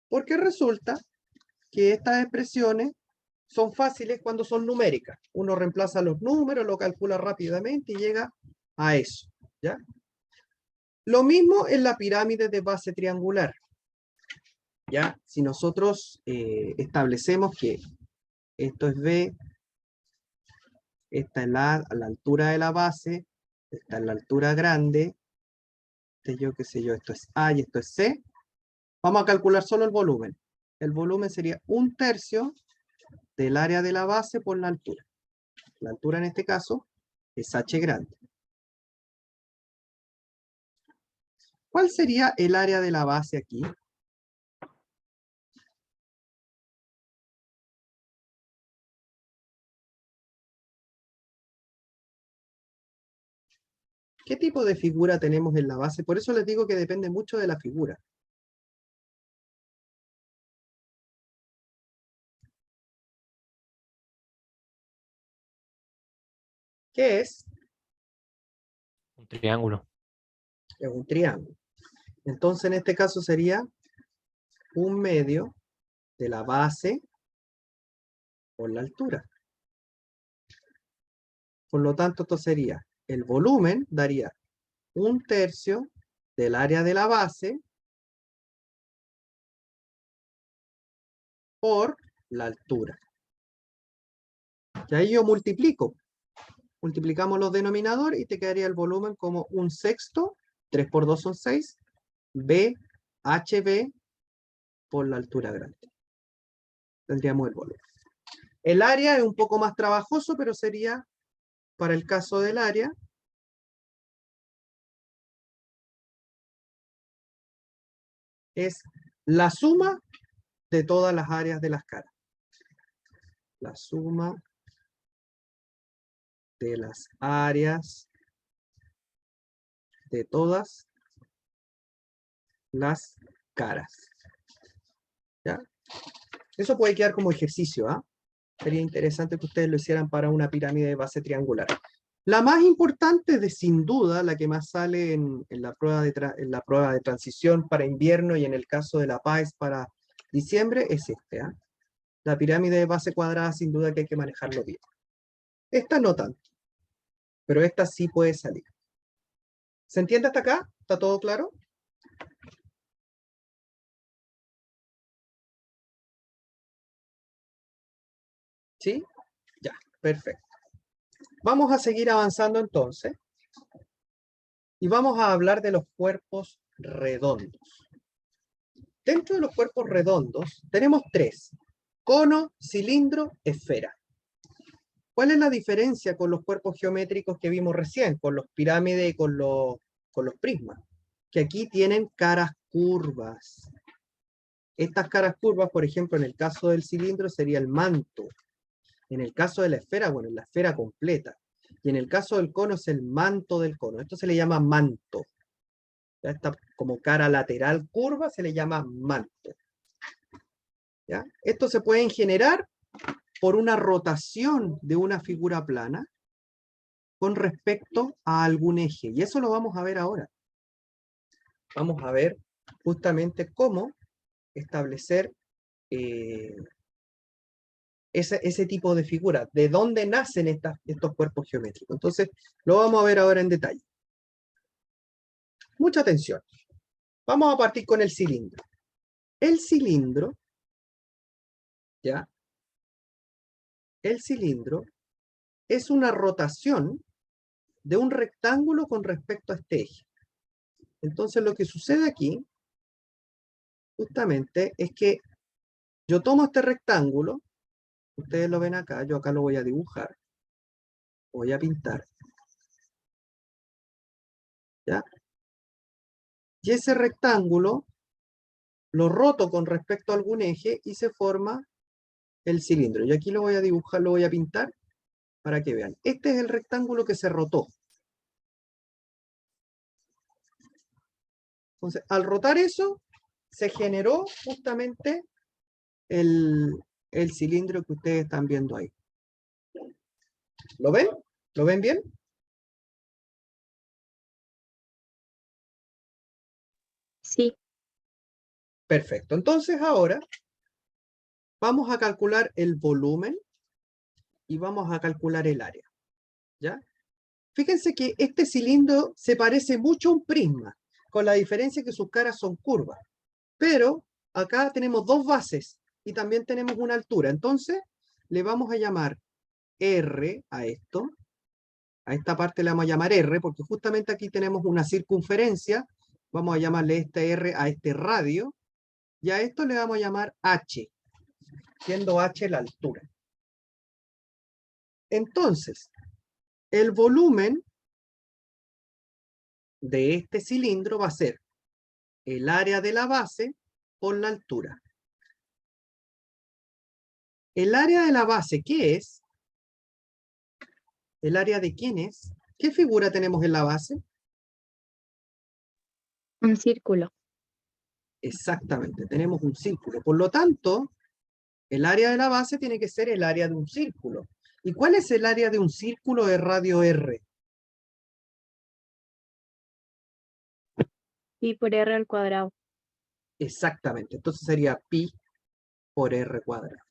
Porque resulta que estas expresiones son fáciles cuando son numéricas. Uno reemplaza los números, lo calcula rápidamente y llega a eso, ¿ya? Lo mismo en la pirámide de base triangular. ¿Ya? Si nosotros establecemos que esto es B, esta es la altura de la base, esta es la altura grande, yo qué sé yo, esto es A y esto es C, vamos a calcular solo el volumen. El volumen sería 1/3 del área de la base por la altura. La altura en este caso es h grande. ¿Cuál sería el área de la base aquí? ¿Qué tipo de figura tenemos en la base? Por eso les digo que depende mucho de la figura. ¿Qué es? Un triángulo. Es un triángulo. Entonces en este caso sería 1/2 de la base por la altura. Por lo tanto, esto sería, el volumen daría 1/3 del área de la base por la altura. Y ahí yo multiplico. Multiplicamos los denominadores y te quedaría el volumen como 1/6, 3 por 2 son 6, HB por la altura grande. Tendríamos el volumen. El área es un poco más trabajoso, pero sería, para el caso del área, es la suma de todas las áreas de las caras. La suma de las áreas de todas las caras. ¿Ya? Eso puede quedar como ejercicio, ¿ah? Sería interesante que ustedes lo hicieran para una pirámide de base triangular. La más importante, sin duda, la que más sale en la prueba de transición para invierno y en el caso de la PAES para diciembre, es este, ¿ah? La pirámide de base cuadrada, sin duda que hay que manejarlo bien. Esta no tanto, pero esta sí puede salir. ¿Se entiende hasta acá? ¿Está todo claro? ¿Sí? Ya, perfecto. Vamos a seguir avanzando entonces. Y vamos a hablar de los cuerpos redondos. Dentro de los cuerpos redondos tenemos 3. Cono, cilindro, esfera. ¿Cuál es la diferencia con los cuerpos geométricos que vimos recién? Con los pirámides y con los prismas. Que aquí tienen caras curvas. Estas caras curvas, por ejemplo, en el caso del cilindro sería el manto. En el caso de la esfera, bueno, es la esfera completa. Y en el caso del cono es el manto del cono. Esto se le llama manto. Ya está como cara lateral curva, se le llama manto. ¿Ya? Esto se puede generar por una rotación de una figura plana con respecto a algún eje. Y eso lo vamos a ver ahora. Vamos a ver justamente cómo establecer ese tipo de figuras, de dónde nacen estos cuerpos geométricos. Entonces, lo vamos a ver ahora en detalle. Mucha atención. Vamos a partir con el cilindro. El cilindro, ¿ya? El cilindro es una rotación de un rectángulo con respecto a este eje. Entonces, lo que sucede aquí, justamente, es que yo tomo este rectángulo, ustedes lo ven acá, yo acá lo voy a dibujar, voy a pintar, ¿ya? Y ese rectángulo lo roto con respecto a algún eje y se forma el cilindro. Y aquí lo voy a dibujar, lo voy a pintar para que vean. Este es el rectángulo que se rotó. Entonces, al rotar eso, se generó justamente el cilindro que ustedes están viendo ahí. ¿Lo ven? ¿Lo ven bien? Sí. Perfecto. Entonces ahora vamos a calcular el volumen y vamos a calcular el área. ¿Ya? Fíjense que este cilindro se parece mucho a un prisma, con la diferencia que sus caras son curvas. Pero acá tenemos 2 bases y también tenemos una altura. Entonces le vamos a llamar R a esto. A esta parte le vamos a llamar R, porque justamente aquí tenemos una circunferencia. Vamos a llamarle este R a este radio. Y a esto le vamos a llamar h, siendo h la altura. Entonces, el volumen de este cilindro va a ser el área de la base por la altura. El área de la base, ¿qué es? ¿El área de quién es? ¿Qué figura tenemos en la base? Un círculo. Exactamente, tenemos un círculo. Por lo tanto, el área de la base tiene que ser el área de un círculo. ¿Y cuál es el área de un círculo de radio R? Pi por R al cuadrado. Exactamente, entonces sería pi por r cuadrado.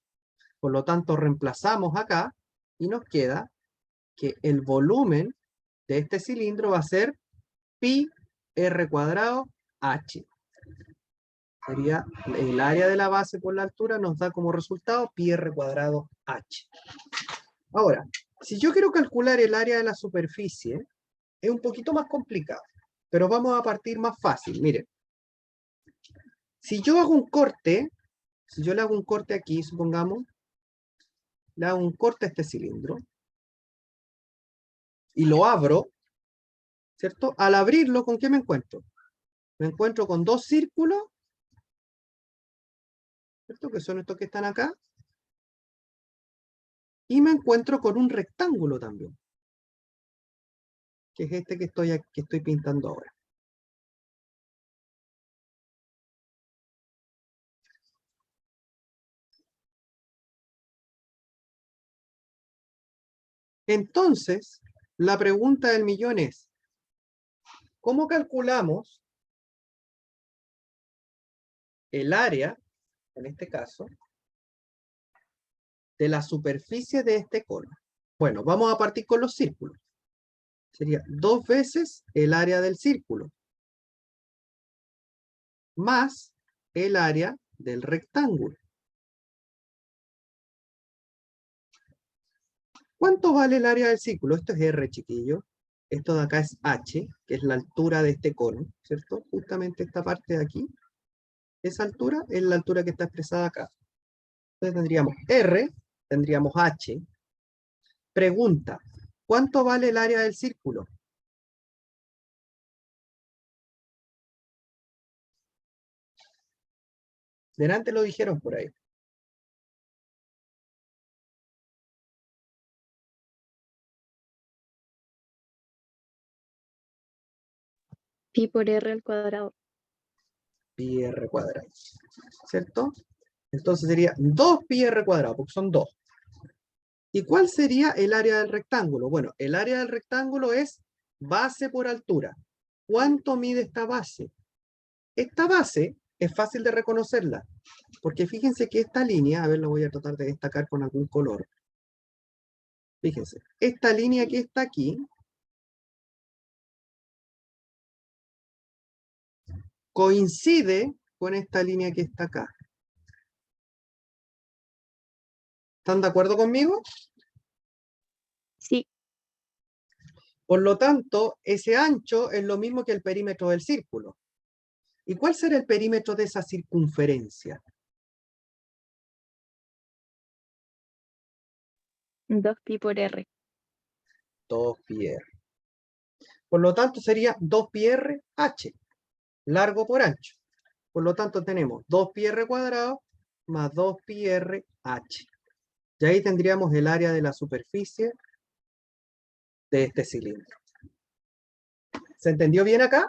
Por lo tanto, reemplazamos acá y nos queda que el volumen de este cilindro va a ser pi r cuadrado h. Sería el área de la base por la altura, nos da como resultado pi r cuadrado h. Ahora, si yo quiero calcular el área de la superficie, es un poquito más complicado, pero vamos a partir más fácil. Miren, si yo hago un corte, si yo le hago un corte aquí, supongamos, le hago un corte a este cilindro, y lo abro, ¿cierto? Al abrirlo, ¿con qué me encuentro? Me encuentro con dos círculos, ¿cierto? Que son estos que están acá. Y me encuentro con un rectángulo también, que es este que estoy pintando ahora. Entonces, la pregunta del millón es, ¿cómo calculamos el área, en este caso, de la superficie de este cono? Bueno, vamos a partir con los círculos. Sería 2 veces el área del círculo, más el área del rectángulo. ¿Cuánto vale el área del círculo? Esto es R, chiquillo. Esto de acá es H, que es la altura de este cono, ¿cierto? Justamente esta parte de aquí. Esa altura es la altura que está expresada acá. Entonces tendríamos R, tendríamos H. Pregunta, ¿cuánto vale el área del círculo? Delante lo dijeron por ahí. Pi por R al cuadrado. Pi r cuadrado, ¿cierto? Entonces sería 2 pi r cuadrado, porque son 2. ¿Y cuál sería el área del rectángulo? Bueno, el área del rectángulo es base por altura. ¿Cuánto mide esta base? Esta base es fácil de reconocerla, porque fíjense que esta línea, a ver, la voy a tratar de destacar con algún color. Fíjense, esta línea que está aquí, coincide con esta línea que está acá. ¿Están de acuerdo conmigo? Sí. Por lo tanto, ese ancho es lo mismo que el perímetro del círculo. ¿Y cuál será el perímetro de esa circunferencia? 2 pi por R. 2 pi r. Por lo tanto, sería 2 pi r h, largo por ancho. Por lo tanto, tenemos 2 pi r cuadrado más 2 pi r h. Y ahí tendríamos el área de la superficie de este cilindro. ¿Se entendió bien acá?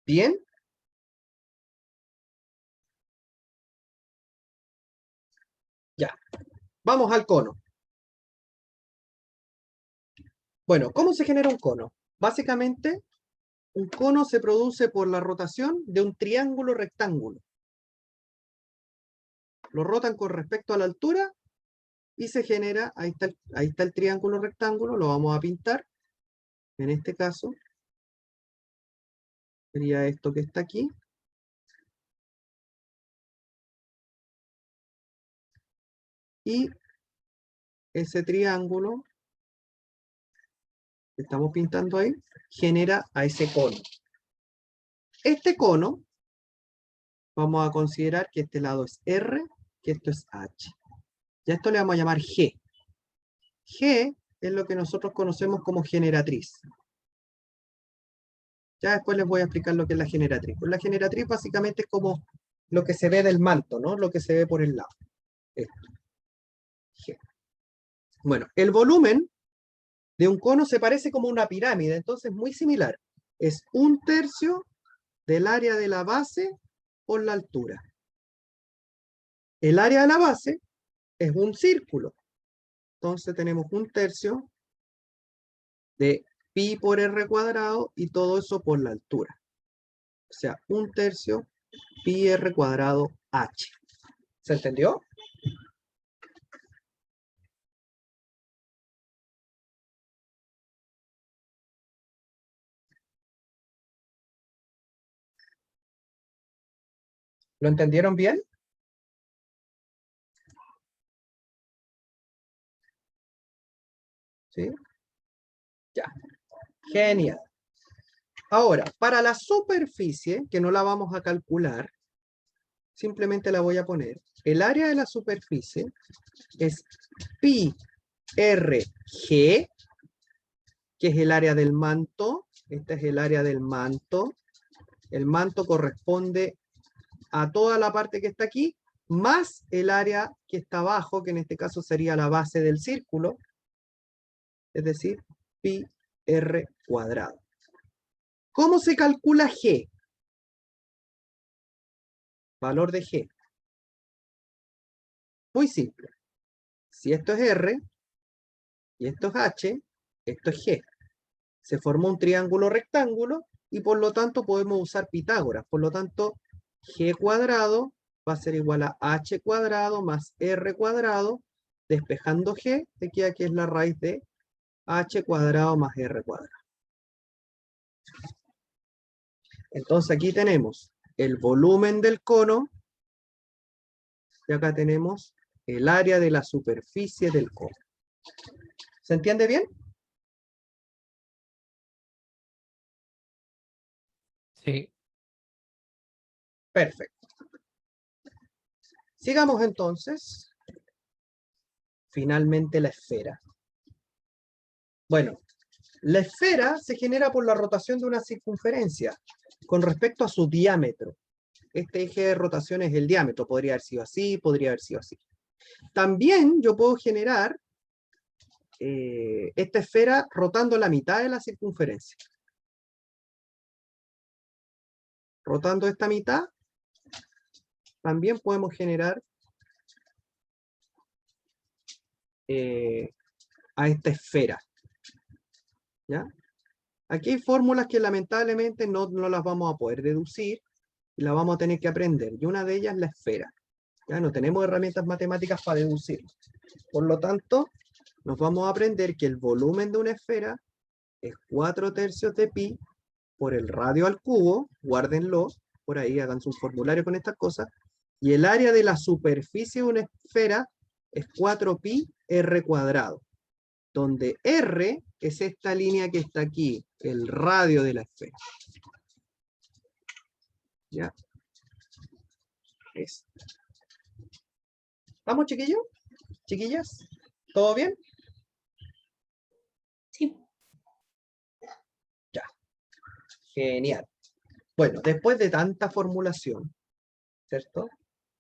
¿Bien? Ya. Vamos al cono. Bueno, ¿cómo se genera un cono? Básicamente, un cono se produce por la rotación de un triángulo rectángulo. Lo rotan con respecto a la altura y se genera, ahí está el triángulo rectángulo, lo vamos a pintar. En este caso, sería esto que está aquí. Y ese triángulo que estamos pintando ahí, genera a ese cono. este cono, vamos a considerar que este lado es R, que esto es H. Y a esto le vamos a llamar G. G es lo que nosotros conocemos como generatriz. Ya después les voy a explicar lo que es la generatriz. Pues la generatriz básicamente es como lo que se ve del manto, ¿no? Lo que se ve por el lado. Esto. G. Bueno, el volumen de un cono se parece como una pirámide, entonces muy similar. Es 1/3 del área de la base por la altura. El área de la base es un círculo. Entonces tenemos 1/3 de pi por r cuadrado y todo eso por la altura. O sea, 1/3 pi r cuadrado h. ¿Se entendió? ¿Lo entendieron bien? ¿Sí? Ya. Genial. Ahora, para la superficie, que no la vamos a calcular, simplemente la voy a poner. El área de la superficie es pi r g, que es el área del manto. Este es el área del manto. El manto corresponde a toda la parte que está aquí, más el área que está abajo, que en este caso sería la base del círculo, es decir, pi r cuadrado. ¿Cómo se calcula G? Valor de G. Muy simple. Si esto es R y esto es H, esto es G. Se forma un triángulo rectángulo y por lo tanto podemos usar Pitágoras. Por lo tanto, G cuadrado va a ser igual a H cuadrado más R cuadrado. Despejando G, te queda que es la raíz de H cuadrado más R cuadrado. Entonces aquí tenemos el volumen del cono y acá tenemos el área de la superficie del cono. ¿Se entiende bien? Sí. Perfecto. Sigamos entonces. Finalmente la esfera. Bueno, la esfera se genera por la rotación de una circunferencia con respecto a su diámetro. Este eje de rotación es el diámetro. Podría haber sido así, podría haber sido así. También yo puedo generar esta esfera rotando la mitad de la circunferencia. Rotando esta mitad, también podemos generar a esta esfera. ¿Ya? Aquí hay fórmulas que lamentablemente no las vamos a poder deducir y las vamos a tener que aprender. Y una de ellas es la esfera. ¿Ya? No tenemos herramientas matemáticas para deducirlo. Por lo tanto, nos vamos a aprender que el volumen de una esfera es 4/3 de pi por el radio al cubo, guárdenlo, por ahí hagan su formulario con estas cosas, y el área de la superficie de una esfera es 4pi r cuadrado, donde r es esta línea que está aquí, el radio de la esfera. ¿Ya? ¿Vamos, chiquillos? ¿Chiquillas? ¿Todo bien? Sí. Ya. Genial. Bueno, después de tanta formulación, ¿cierto?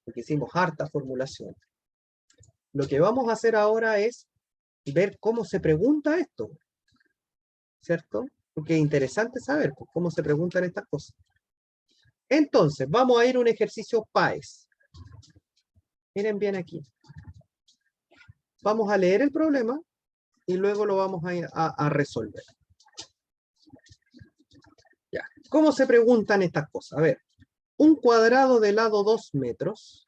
Porque hicimos harta formulación. Lo que vamos a hacer ahora es ver cómo se pregunta esto, ¿cierto? Porque es interesante saber pues, cómo se preguntan estas cosas. Entonces, vamos a ir a un ejercicio PAES. Miren bien aquí. Vamos a leer el problema y luego lo vamos a resolver. Ya. ¿Cómo se preguntan estas cosas? A ver, un cuadrado de lado 2 metros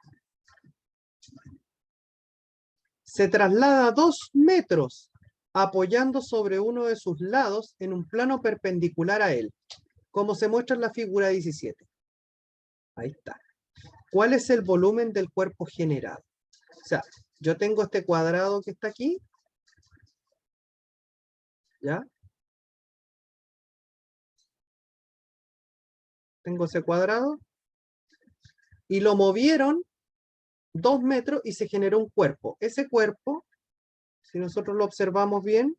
se traslada 2 metros apoyando sobre uno de sus lados en un plano perpendicular a él, como se muestra en la figura 17. Ahí está. ¿Cuál es el volumen del cuerpo generado? O sea, yo tengo este cuadrado que está aquí, ¿ya? Tengo ese cuadrado. Y lo movieron 2 metros y se generó un cuerpo. Ese cuerpo, si nosotros lo observamos bien,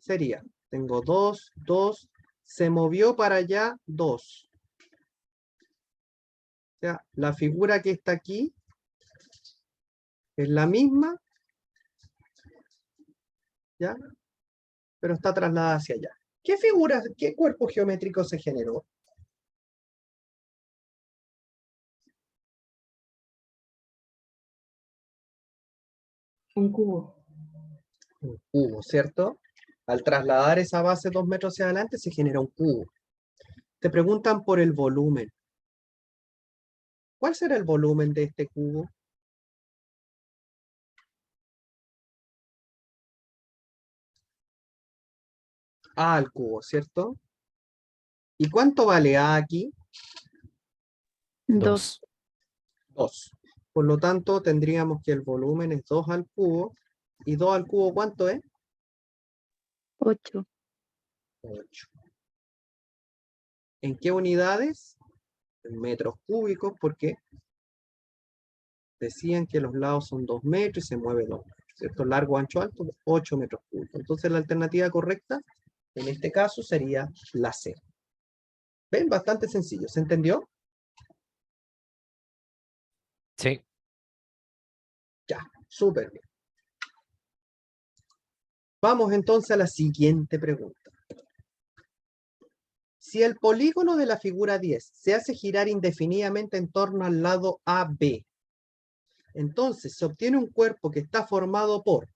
sería, tengo 2, 2, se movió para allá 2. O sea, la figura que está aquí es la misma, ¿ya? Pero está trasladada hacia allá. ¿Qué figura, qué cuerpo geométrico se generó? Un cubo. Un cubo, ¿cierto? Al trasladar esa base 2 metros hacia adelante se genera un cubo. Te preguntan por el volumen. ¿Cuál será el volumen de este cubo? A al cubo, ¿cierto? ¿Y cuánto vale A aquí? 2. 2. Por lo tanto, tendríamos que el volumen es 2 al cubo. ¿Y 2 al cubo cuánto es? 8. 8. ¿En qué unidades? En metros cúbicos, porque decían que los lados son 2 metros y se mueve 2 metros, ¿cierto? Largo, ancho, alto, 8 metros cúbicos. Entonces la alternativa correcta, en este caso, sería la C. ¿Ven? Bastante sencillo. ¿Se entendió? Sí. Ya, súper bien. Vamos entonces a la siguiente pregunta. Si el polígono de la figura 10 se hace girar indefinidamente en torno al lado AB, entonces se obtiene un cuerpo que está formado por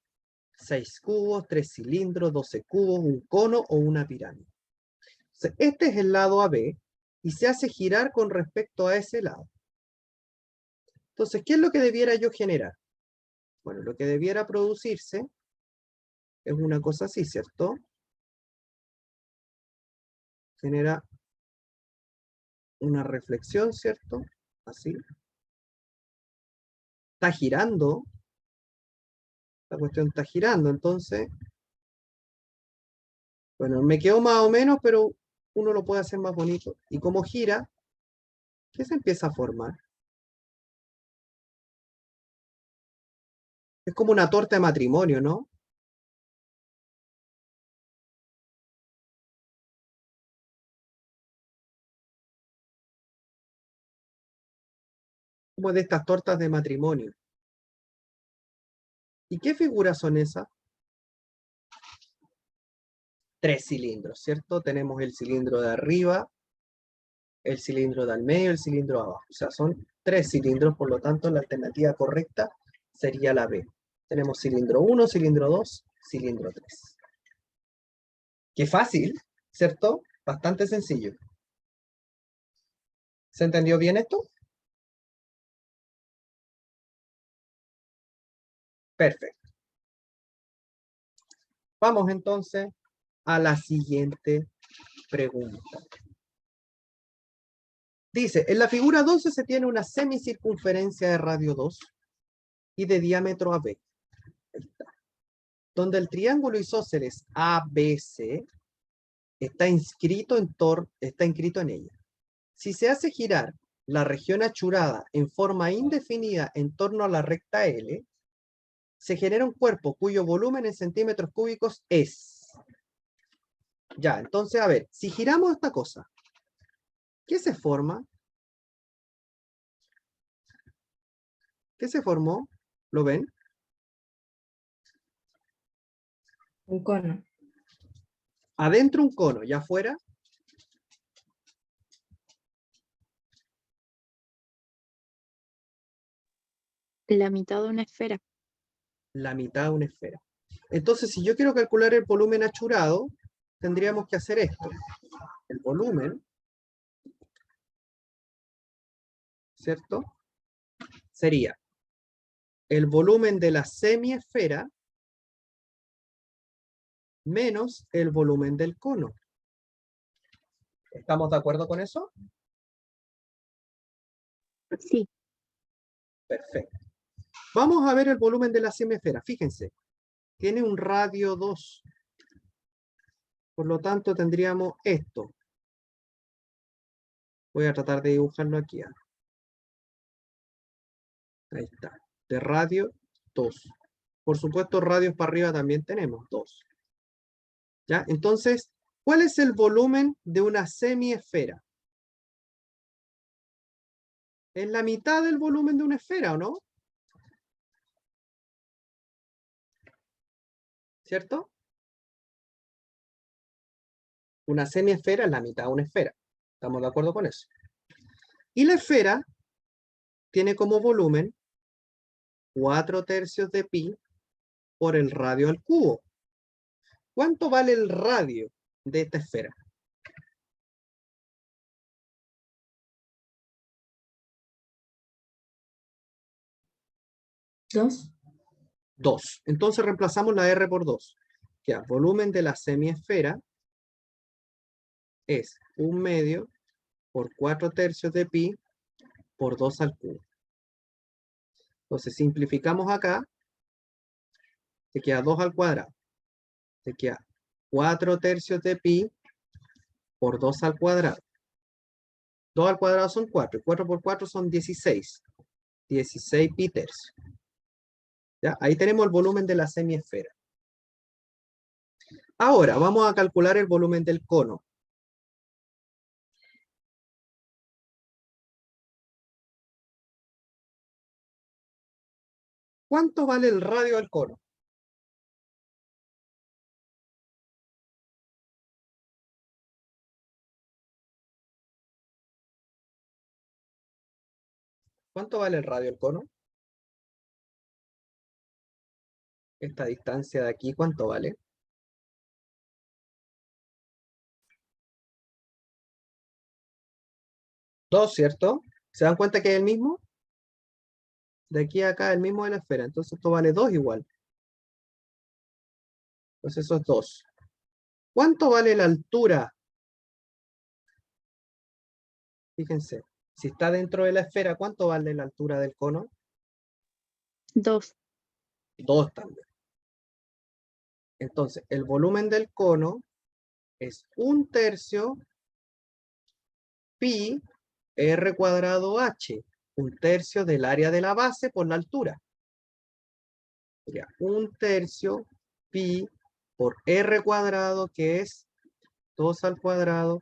6 cubos, 3 cilindros, 12 cubos, un cono o una pirámide. Este es el lado AB y se hace girar con respecto a ese lado. Entonces, ¿qué es lo que debiera yo generar? Bueno, lo que debiera producirse es una cosa así, ¿cierto? Genera una reflexión, ¿cierto? Así. Está girando. La cuestión está girando, entonces, bueno, me quedó más o menos, pero uno lo puede hacer más bonito. Y como gira, ¿qué se empieza a formar? Es como una torta de matrimonio, ¿no? Como de estas tortas de matrimonio. ¿Y qué figuras son esas? 3 cilindros, ¿cierto? Tenemos el cilindro de arriba, el cilindro del medio, el cilindro de abajo. O sea, son 3 cilindros, por lo tanto, la alternativa correcta sería la B. Tenemos cilindro 1, cilindro 2, cilindro 3. Qué fácil, ¿cierto? Bastante sencillo. ¿Se entendió bien esto? Perfecto. Vamos entonces a la siguiente pregunta. Dice, en la figura 12 se tiene una semicircunferencia de radio 2 y de diámetro AB. Ahí está. Donde el triángulo isósceles ABC está inscrito en ella. Si se hace girar la región achurada en forma indefinida en torno a la recta L, se genera un cuerpo cuyo volumen en centímetros cúbicos es... Ya, entonces, a ver, si giramos esta cosa, ¿qué se forma? ¿Qué se formó? ¿Lo ven? Un cono. Adentro un cono y afuera La mitad de una esfera. la mitad de una esfera. Entonces, si yo quiero calcular el volumen achurado, tendríamos que hacer esto. El volumen, ¿cierto? Sería el volumen de la semiesfera menos el volumen del cono. ¿Estamos de acuerdo con eso? Sí. Perfecto. Vamos a ver el volumen de la semiesfera. Fíjense, tiene un radio 2. Por lo tanto, tendríamos esto. Voy a tratar de dibujarlo aquí. Ahí está. De radio, 2. Por supuesto, radios para arriba también tenemos 2. ¿Ya? Entonces, ¿cuál es el volumen de una semiesfera? Es la mitad del volumen de una esfera, ¿o no? ¿Cierto? Una semiesfera es la mitad de una esfera. ¿Estamos de acuerdo con eso? Y la esfera tiene como volumen 4/3 de pi por el radio al cubo. ¿Cuánto vale el radio de esta esfera? 2. 2. Entonces reemplazamos la R por 2. Que el volumen de la semiesfera es 1/2 por 4/3 de pi por 2 al cubo. Entonces simplificamos acá. Te queda 2 al cuadrado. Te queda 4/3 de pi por 2 al cuadrado. 2 al cuadrado son 4. Y 4 por 4 son 16. 16 pi tercios. ¿Ya? Ahí tenemos el volumen de la semiesfera. Ahora vamos a calcular el volumen del cono. ¿Cuánto vale el radio del cono? ¿Cuánto vale el radio del cono? Esta distancia de aquí, ¿cuánto vale? 2, ¿cierto? ¿Se dan cuenta que es el mismo? De aquí a acá es el mismo de la esfera. Entonces esto vale 2 igual. Entonces eso es 2. ¿Cuánto vale la altura? Fíjense. Si está dentro de la esfera, ¿cuánto vale la altura del cono? 2. 2 también. Entonces, el volumen del cono es 1/3 pi r cuadrado h. 1/3 del área de la base por la altura. Sería 1/3 pi por r cuadrado, que es 2 al cuadrado,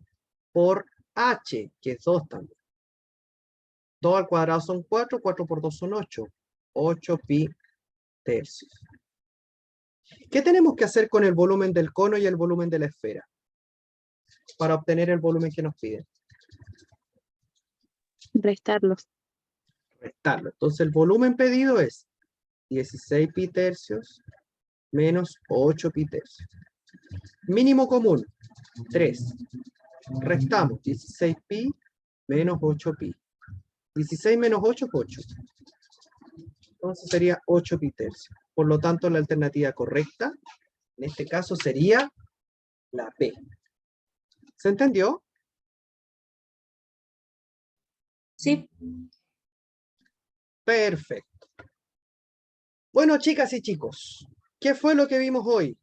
por h, que es 2 también. 2 al cuadrado son 4, 4 por 2 son 8. 8 pi tercios. ¿Qué tenemos que hacer con el volumen del cono y el volumen de la esfera para obtener el volumen que nos piden? Restarlos. Restarlo. Entonces el volumen pedido es 16 pi tercios menos 8 pi tercios. Mínimo común, 3. Restamos 16 pi menos 8 pi. 16 menos 8 es 8. Entonces sería 8 pi tercios. Por lo tanto, la alternativa correcta, en este caso, sería la P. ¿Se entendió? Sí. Perfecto. Bueno, chicas y chicos, ¿qué fue lo que vimos hoy?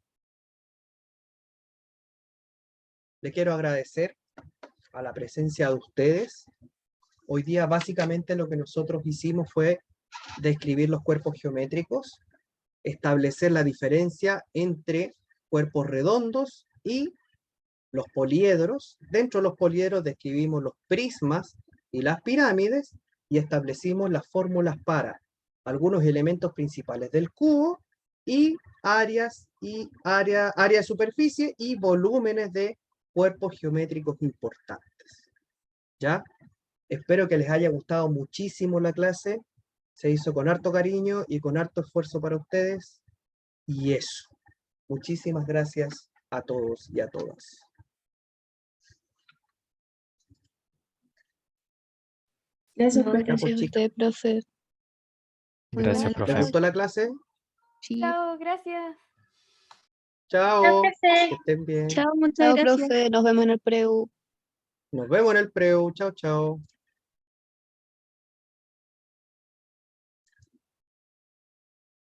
Le quiero agradecer a la presencia de ustedes. Hoy día básicamente lo que nosotros hicimos fue describir los cuerpos geométricos, establecer la diferencia entre cuerpos redondos y los poliedros. Dentro de los poliedros describimos los prismas y las pirámides y establecimos las fórmulas para algunos elementos principales del cubo y áreas de superficie y volúmenes de cuerpos geométricos importantes. ¿Ya? Espero que les haya gustado muchísimo la clase. Se hizo con harto cariño y con harto esfuerzo para ustedes. Y eso. Muchísimas gracias a todos y a todas. Gracias, No, profe. Ya, pues, gracias a chicas. usted, profe. Muy Gracias, buena ¿Les profe. gustó la clase? Sí. Chao, gracias. Chao. Que estén bien. Chao, muchas gracias. Profe. Nos vemos en el preu. Nos vemos en el preu. Chao, chao.